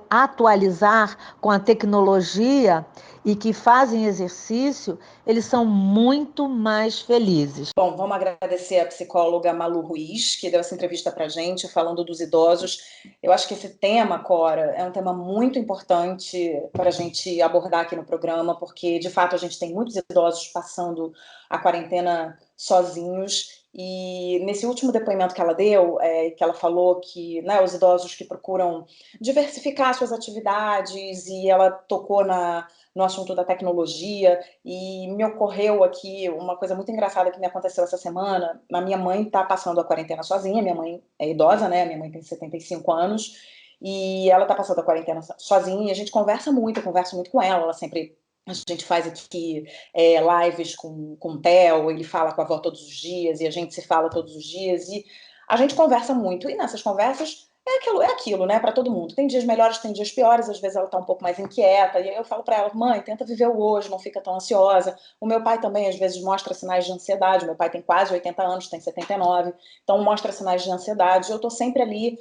atualizar com a tecnologia e que fazem exercício, eles são muito mais felizes. Bom, vamos agradecer a psicóloga Malu Ruiz, que deu essa entrevista para a gente, falando dos idosos. Eu acho que esse tema, Cora, é um tema muito importante para a gente abordar aqui no programa, porque, de fato, a gente tem muitos idosos passando a quarentena sozinhos. E nesse último depoimento que ela deu, que ela falou que, né, os idosos que procuram diversificar suas atividades, e ela tocou no assunto da tecnologia, e me ocorreu aqui uma coisa muito engraçada que me aconteceu essa semana. A minha mãe está passando a quarentena sozinha, minha mãe é idosa, né? Minha mãe tem 75 anos, e ela está passando a quarentena sozinha, e a gente conversa muito, eu converso muito com ela sempre. A gente faz aqui lives com o Theo, ele fala com a avó todos os dias, e a gente se fala todos os dias, e a gente conversa muito, e nessas conversas é aquilo, né, para todo mundo. Tem dias melhores, tem dias piores, às vezes ela tá um pouco mais inquieta, e aí eu falo para ela, mãe, tenta viver o hoje, não fica tão ansiosa. O meu pai também, às vezes, mostra sinais de ansiedade, meu pai tem quase 80 anos, tem 79, então mostra sinais de ansiedade, eu tô sempre ali,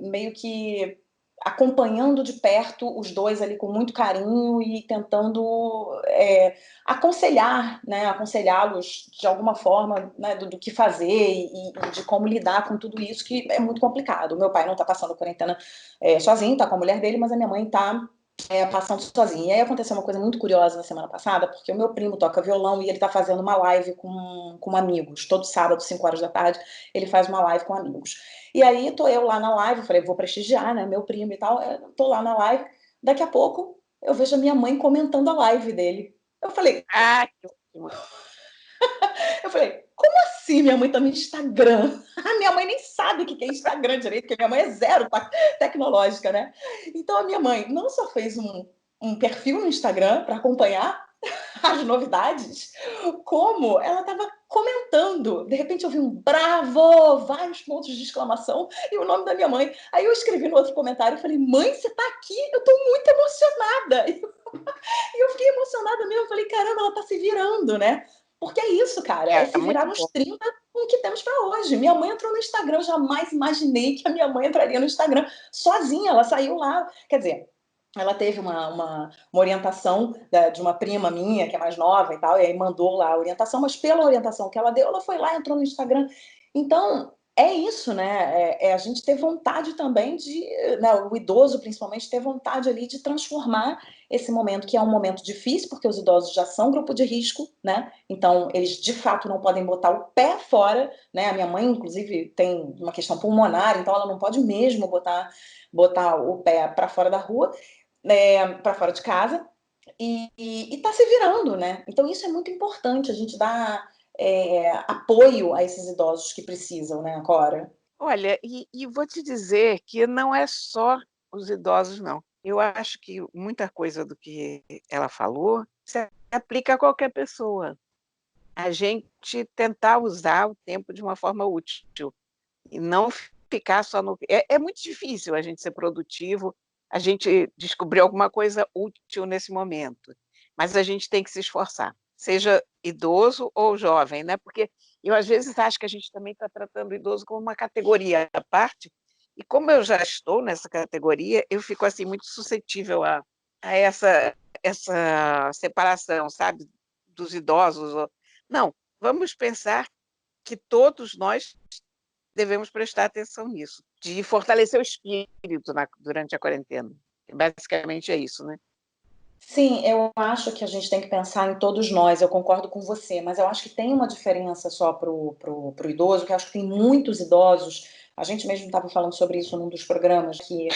meio que acompanhando de perto os dois ali com muito carinho e tentando aconselhar, né, aconselhá-los de alguma forma, né, do que fazer e de como lidar com tudo isso, que é muito complicado. O meu pai não está passando quarentena sozinho, está com a mulher dele, mas a minha mãe está passando sozinha. E aí aconteceu uma coisa muito curiosa na semana passada, porque o meu primo toca violão e ele tá fazendo uma live com amigos. Todo sábado, 5 horas da tarde, ele faz uma live com amigos. E aí tô eu lá na live, eu falei, vou prestigiar, né, meu primo e tal. Eu tô lá na live, daqui a pouco eu vejo a minha mãe comentando a live dele. Eu falei, Ah, que ótimo. como assim minha mãe tá no Instagram? A minha mãe nem sabe o que é Instagram direito, porque minha mãe é zero tecnológica, né? Então a minha mãe não só fez um perfil no Instagram para acompanhar as novidades, como ela estava comentando. De repente eu vi um bravo, vários pontos de exclamação e o nome da minha mãe. Aí eu escrevi no outro comentário e falei, mãe, você tá aqui? Eu tô muito emocionada. E eu fiquei emocionada mesmo. Falei, caramba, ela tá se virando, né? Porque é isso, cara. É É se muito virar nos bom. 30 com o que temos para hoje. Minha mãe entrou no Instagram. Eu jamais imaginei que a minha mãe entraria no Instagram sozinha. Ela saiu lá. Quer dizer, ela teve uma orientação de uma prima minha, que é mais nova e tal, e aí mandou lá a orientação, mas pela orientação que ela deu, ela foi lá, entrou no Instagram. Então, é isso, né? A gente ter vontade também de, né, o idoso principalmente, ter vontade ali de transformar esse momento, que é um momento difícil, porque os idosos já são grupo de risco, né? Então, eles de fato não podem botar o pé fora, né? A minha mãe, inclusive, tem uma questão pulmonar, então ela não pode mesmo botar o pé para fora da rua, para fora de casa, e tá se virando, né? Então isso é muito importante, a gente dá apoio a esses idosos que precisam, né, Cora? Olha, e vou te dizer que não é só os idosos, não. Eu acho que muita coisa do que ela falou se aplica a qualquer pessoa. A gente tentar usar o tempo de uma forma útil e não ficar só no. É muito difícil a gente ser produtivo, a gente descobrir alguma coisa útil nesse momento, mas a gente tem que se esforçar, seja idoso ou jovem, né? Porque eu às vezes acho que a gente também está tratando o idoso como uma categoria à parte, e como eu já estou nessa categoria, eu fico assim muito suscetível a essa separação, sabe, dos idosos. Não, vamos pensar que todos nós devemos prestar atenção nisso, de fortalecer o espírito durante a quarentena. Basicamente é isso, né? Sim, eu acho que a gente tem que pensar em todos nós, eu concordo com você, mas eu acho que tem uma diferença só pro idoso, que eu acho que tem muitos idosos, a gente mesmo estava falando sobre isso num dos programas, que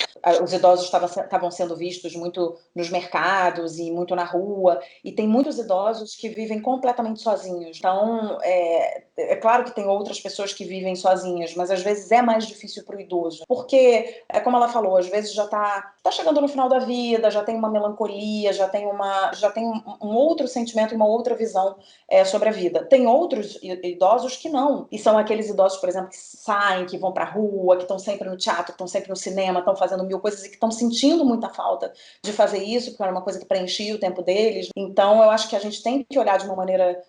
os idosos estavam sendo vistos muito nos mercados e muito na rua, e tem muitos idosos que vivem completamente sozinhos. Então, é claro que tem outras pessoas que vivem sozinhas, mas às vezes é mais difícil para o idoso, porque, como ela falou, às vezes já tá chegando no final da vida, já tem uma melancolia, já tem um outro sentimento, uma outra visão sobre a vida. Tem outros idosos que não, e são aqueles idosos, por exemplo, que saem, que vão para a rua, que estão sempre no teatro, que estão sempre no cinema, estão fazendo mil coisas e que estão sentindo muita falta de fazer isso, porque era uma coisa que preenchia o tempo deles. Então, eu acho que a gente tem que olhar de uma maneira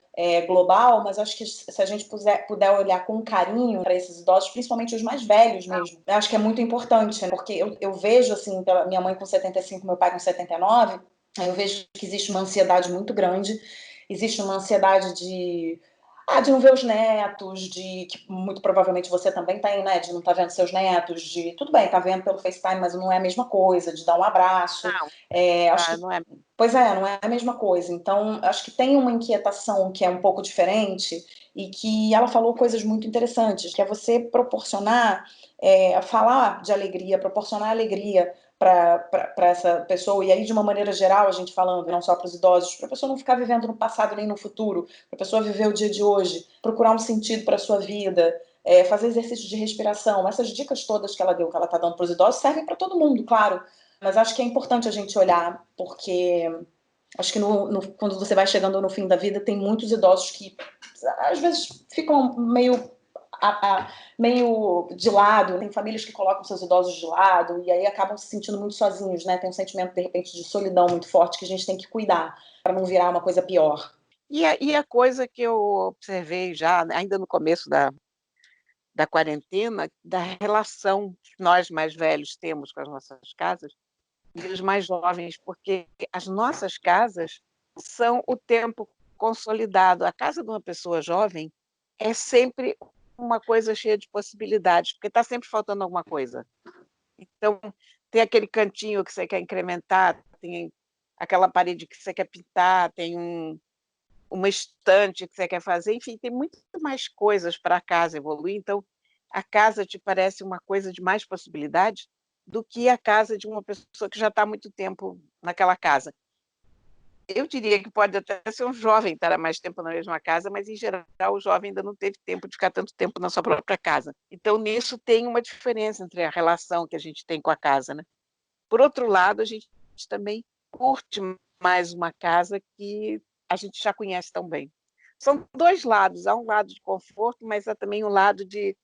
global, mas acho que se a gente puder olhar com carinho para esses idosos, principalmente os mais velhos mesmo, eu acho que é muito importante, né? Porque eu vejo, assim, pela minha mãe com 75, meu pai com 79, eu vejo que existe uma ansiedade muito grande, existe uma ansiedade de não ver os netos, que muito provavelmente você também tem, né? De não estar vendo seus netos, tudo bem, tá vendo pelo FaceTime, mas não é a mesma coisa, de dar um abraço. Não, Acho que não é. Pois não é a mesma coisa. Então, acho que tem uma inquietação que é um pouco diferente e que ela falou coisas muito interessantes, que é você proporcionar, falar de alegria, proporcionar alegria para essa pessoa, e aí de uma maneira geral, a gente falando, não só para os idosos, para a pessoa não ficar vivendo no passado nem no futuro, para a pessoa viver o dia de hoje, procurar um sentido para a sua vida, fazer exercício de respiração. Essas dicas todas que ela deu, que ela está dando para os idosos, servem para todo mundo, claro. Mas acho que é importante a gente olhar, porque acho que quando você vai chegando no fim da vida, tem muitos idosos que às vezes ficam meio de lado, tem famílias que colocam seus idosos de lado e aí acabam se sentindo muito sozinhos, né? Tem um sentimento, de repente, de solidão muito forte que a gente tem que cuidar para não virar uma coisa pior. E a coisa que eu observei já, ainda no começo da quarentena, da relação que nós mais velhos temos com as nossas casas e os mais jovens, porque as nossas casas são o tempo consolidado. A casa de uma pessoa jovem é sempre uma coisa cheia de possibilidades, porque está sempre faltando alguma coisa. Então, tem aquele cantinho que você quer incrementar, tem aquela parede que você quer pintar, tem uma estante que você quer fazer, enfim, tem muito mais coisas para a casa evoluir. Então, a casa te parece uma coisa de mais possibilidades do que a casa de uma pessoa que já está há muito tempo naquela casa. Eu diria que pode até ser um jovem estar há mais tempo na mesma casa, mas, em geral, o jovem ainda não teve tempo de ficar tanto tempo na sua própria casa. Então, nisso tem uma diferença entre a relação que a gente tem com a casa, né? Por outro lado, a gente também curte mais uma casa que a gente já conhece tão bem. São dois lados. Há um lado de conforto, mas há também um lado de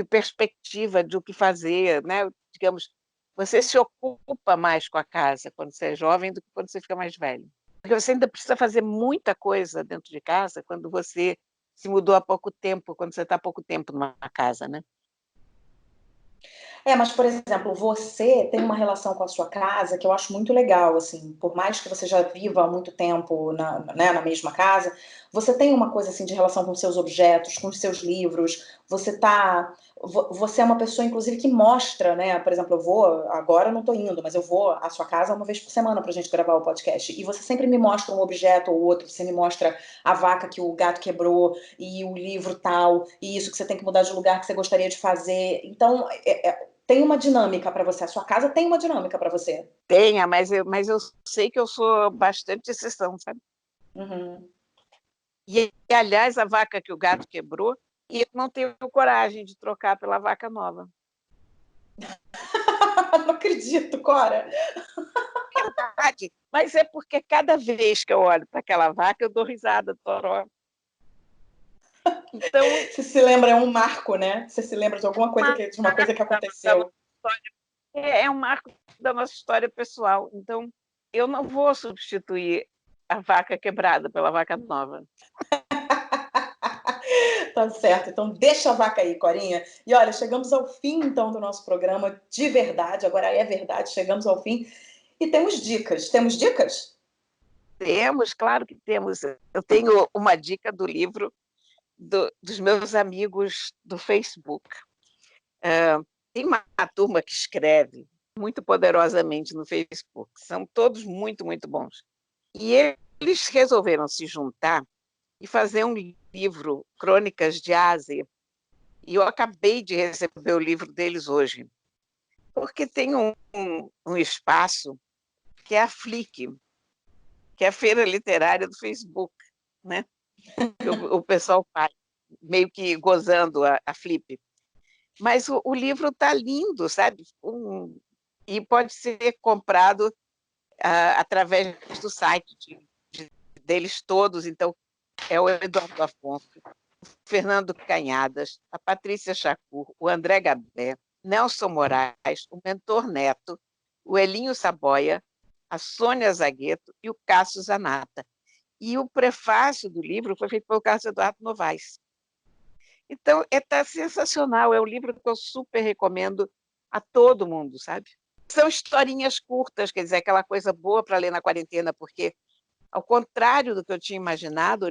perspectiva de o que fazer, né? Digamos, você se ocupa mais com a casa quando você é jovem do que quando você fica mais velho. Porque você ainda precisa fazer muita coisa dentro de casa quando você se mudou há pouco tempo, quando você está há pouco tempo numa casa, né? Mas, por exemplo, você tem uma relação com a sua casa que eu acho muito legal, assim, por mais que você já viva há muito tempo na mesma casa, você tem uma coisa assim de relação com seus objetos, com os seus livros, você é uma pessoa, inclusive, que mostra, né? Por exemplo, agora eu não tô indo, mas eu vou à sua casa uma vez por semana pra gente gravar o podcast, e você sempre me mostra um objeto ou outro, você me mostra a vaca que o gato quebrou, e o livro tal, e isso que você tem que mudar de lugar que você gostaria de fazer. Então, tem uma dinâmica para você. A sua casa tem uma dinâmica para você. Tenha, mas eu sei que eu sou bastante exceção, sabe? Uhum. E, aliás, a vaca que o gato quebrou, e eu não tenho coragem de trocar pela vaca nova. Não acredito, Cora. Verdade, mas é porque cada vez que eu olho para aquela vaca, eu dou risada, toró. Então, você se lembra, é um marco, né? Você se lembra de alguma coisa de uma coisa que aconteceu. É um marco da nossa história pessoal. Então, eu não vou substituir a vaca quebrada pela vaca nova. Tá certo, então deixa a vaca aí, Corinha. E olha, chegamos ao fim então do nosso programa de verdade, agora é verdade, chegamos ao fim. E temos dicas. Temos dicas? Temos, claro que temos. Eu tenho uma dica do livro dos meus amigos do Facebook. Tem uma turma que escreve muito poderosamente no Facebook. São todos muito, muito bons. E eles resolveram se juntar e fazer um livro, Crônicas de Ásia. E eu acabei de receber o livro deles hoje. Porque tem um espaço que é a Flick, que é a feira literária do Facebook, né? O pessoal faz, meio que gozando a Flip. Mas o livro está lindo, sabe? E pode ser comprado através do site deles todos. Então, é o Eduardo Afonso, o Fernando Canhadas, a Patrícia Chacur, o André Gabé, Nelson Moraes, o Mentor Neto, o Elinho Saboia, a Sônia Zagueto e o Cássio Zanata. E o prefácio do livro foi feito pelo Carlos Eduardo Novaes. Então, está sensacional. É um livro que eu super recomendo a todo mundo, sabe? São historinhas curtas, quer dizer, aquela coisa boa para ler na quarentena, porque, ao contrário do que eu tinha imaginado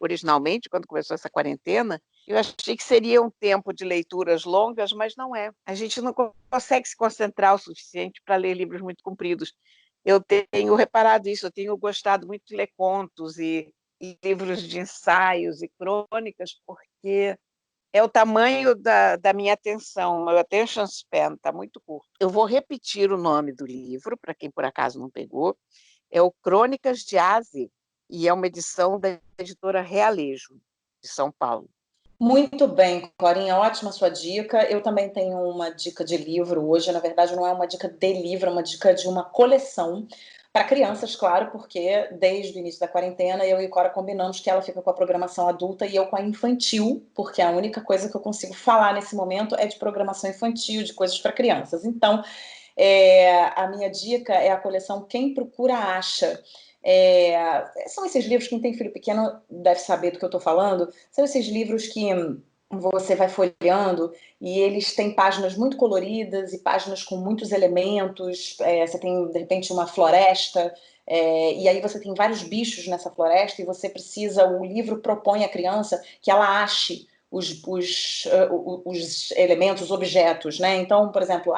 originalmente, quando começou essa quarentena, eu achei que seria um tempo de leituras longas, mas não é. A gente não consegue se concentrar o suficiente para ler livros muito compridos. Eu tenho reparado isso, eu tenho gostado muito de ler contos e livros de ensaios e crônicas, porque é o tamanho da minha atenção, meu attention span está muito curto. Eu vou repetir o nome do livro, para quem por acaso não pegou, é o Crônicas de Ásia, e é uma edição da editora Realejo, de São Paulo. Muito bem, Corinha, ótima sua dica. Eu também tenho uma dica de livro hoje. Na verdade, não é uma dica de livro, é uma dica de uma coleção para crianças, claro, porque desde o início da quarentena eu e Cora combinamos que ela fica com a programação adulta e eu com a infantil, porque a única coisa que eu consigo falar nesse momento é de programação infantil, de coisas para crianças. Então, a minha dica é a coleção Quem Procura Acha. São esses livros, quem tem filho pequeno deve saber do que eu estou falando, são esses livros que você vai folheando e eles têm páginas muito coloridas e páginas com muitos elementos. Você tem, de repente, uma floresta, e aí você tem vários bichos nessa floresta e você precisa, o livro propõe à criança que ela ache os elementos, os objetos, né? Então, por exemplo,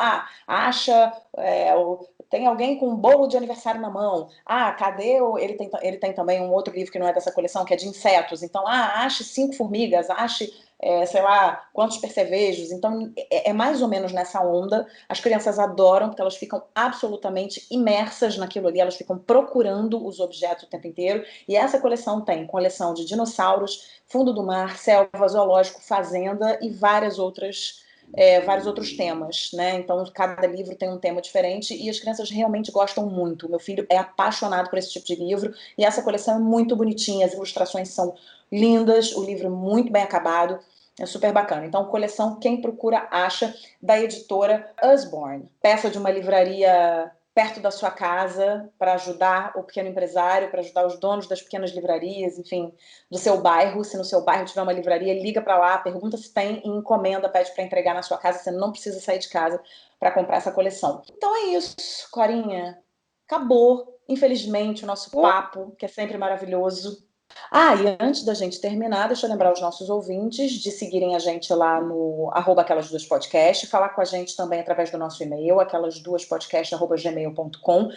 tem alguém com um bolo de aniversário na mão. Cadê ele tem também um outro livro que não é dessa coleção, que é de insetos. Então, ache 5 formigas, ache sei lá, quantos percevejos. Então, é mais ou menos nessa onda. As crianças adoram, porque elas ficam absolutamente imersas naquilo ali, elas ficam procurando os objetos o tempo inteiro. E essa coleção tem coleção de dinossauros, fundo do mar, selva, zoológico, fazenda e vários outros temas, né? Então, cada livro tem um tema diferente e as crianças realmente gostam muito. Meu filho é apaixonado por esse tipo de livro e essa coleção é muito bonitinha, as ilustrações são lindas, o livro é muito bem acabado, é super bacana. Então, coleção Quem Procura Acha, da editora Usborne. Peça de uma livraria perto da sua casa para ajudar o pequeno empresário, para ajudar os donos das pequenas livrarias, enfim, do seu bairro. Se no seu bairro tiver uma livraria, liga para lá, pergunta se tem e encomenda, pede para entregar na sua casa. Você não precisa sair de casa para comprar essa coleção. Então é isso, Corinha. Acabou, infelizmente, o nosso papo, que é sempre maravilhoso. E antes da gente terminar, deixa eu lembrar os nossos ouvintes de seguirem a gente lá no @aquelas2podcast, falar com a gente também através do nosso e-mail, aquelas2podcast@gmail.com.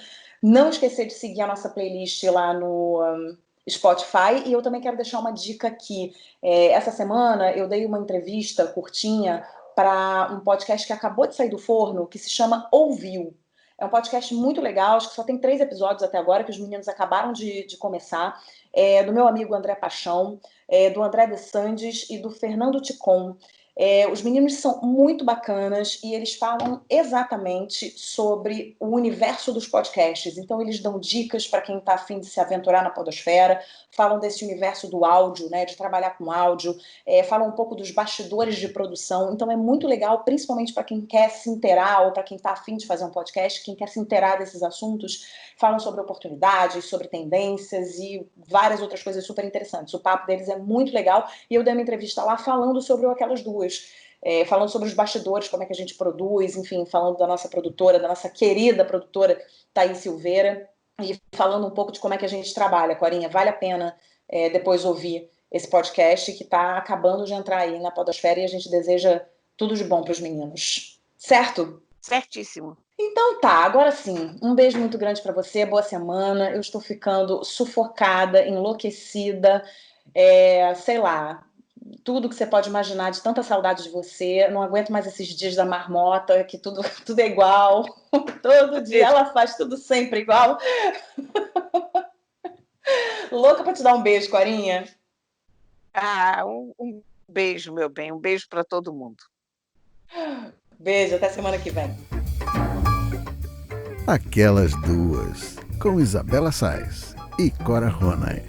Não esquecer de seguir a nossa playlist lá no Spotify. E eu também quero deixar uma dica aqui. Essa semana eu dei uma entrevista curtinha para um podcast que acabou de sair do forno, que se chama Ouviu. É um podcast muito legal, acho que só tem 3 episódios até agora, que os meninos acabaram de começar. Do meu amigo André Paixão, do André de Sandes e do Fernando Ticon. Os meninos são muito bacanas e eles falam exatamente sobre o universo dos podcasts. Então, eles dão dicas para quem está a fim de se aventurar na podosfera, falam desse universo do áudio, né, de trabalhar com áudio, falam um pouco dos bastidores de produção. Então, é muito legal, principalmente para quem quer se inteirar ou para quem está a fim de fazer um podcast, quem quer se inteirar desses assuntos. Falam sobre oportunidades, sobre tendências e várias outras coisas super interessantes. O papo deles é muito legal e eu dei uma entrevista lá falando sobre Aquelas Duas. Falando sobre os bastidores, como é que a gente produz, enfim, falando da nossa produtora, da nossa querida produtora Thaís Silveira, e falando um pouco de como é que a gente trabalha, Corinha. Vale a pena depois ouvir esse podcast que está acabando de entrar aí na podosfera e a gente deseja tudo de bom para os meninos. Certo? Certíssimo. Então tá, agora sim, um beijo muito grande para você, boa semana. Eu estou ficando sufocada, enlouquecida, sei lá, tudo que você pode imaginar, de tanta saudade de você. Não aguento mais esses dias da marmota, que tudo é igual. Todo dia ela faz tudo sempre igual. Louca para te dar um beijo, Corinha. Um beijo, meu bem, um beijo para todo mundo. Beijo, até semana que vem. Aquelas Duas, com Isabela Sais e Cora Ronay.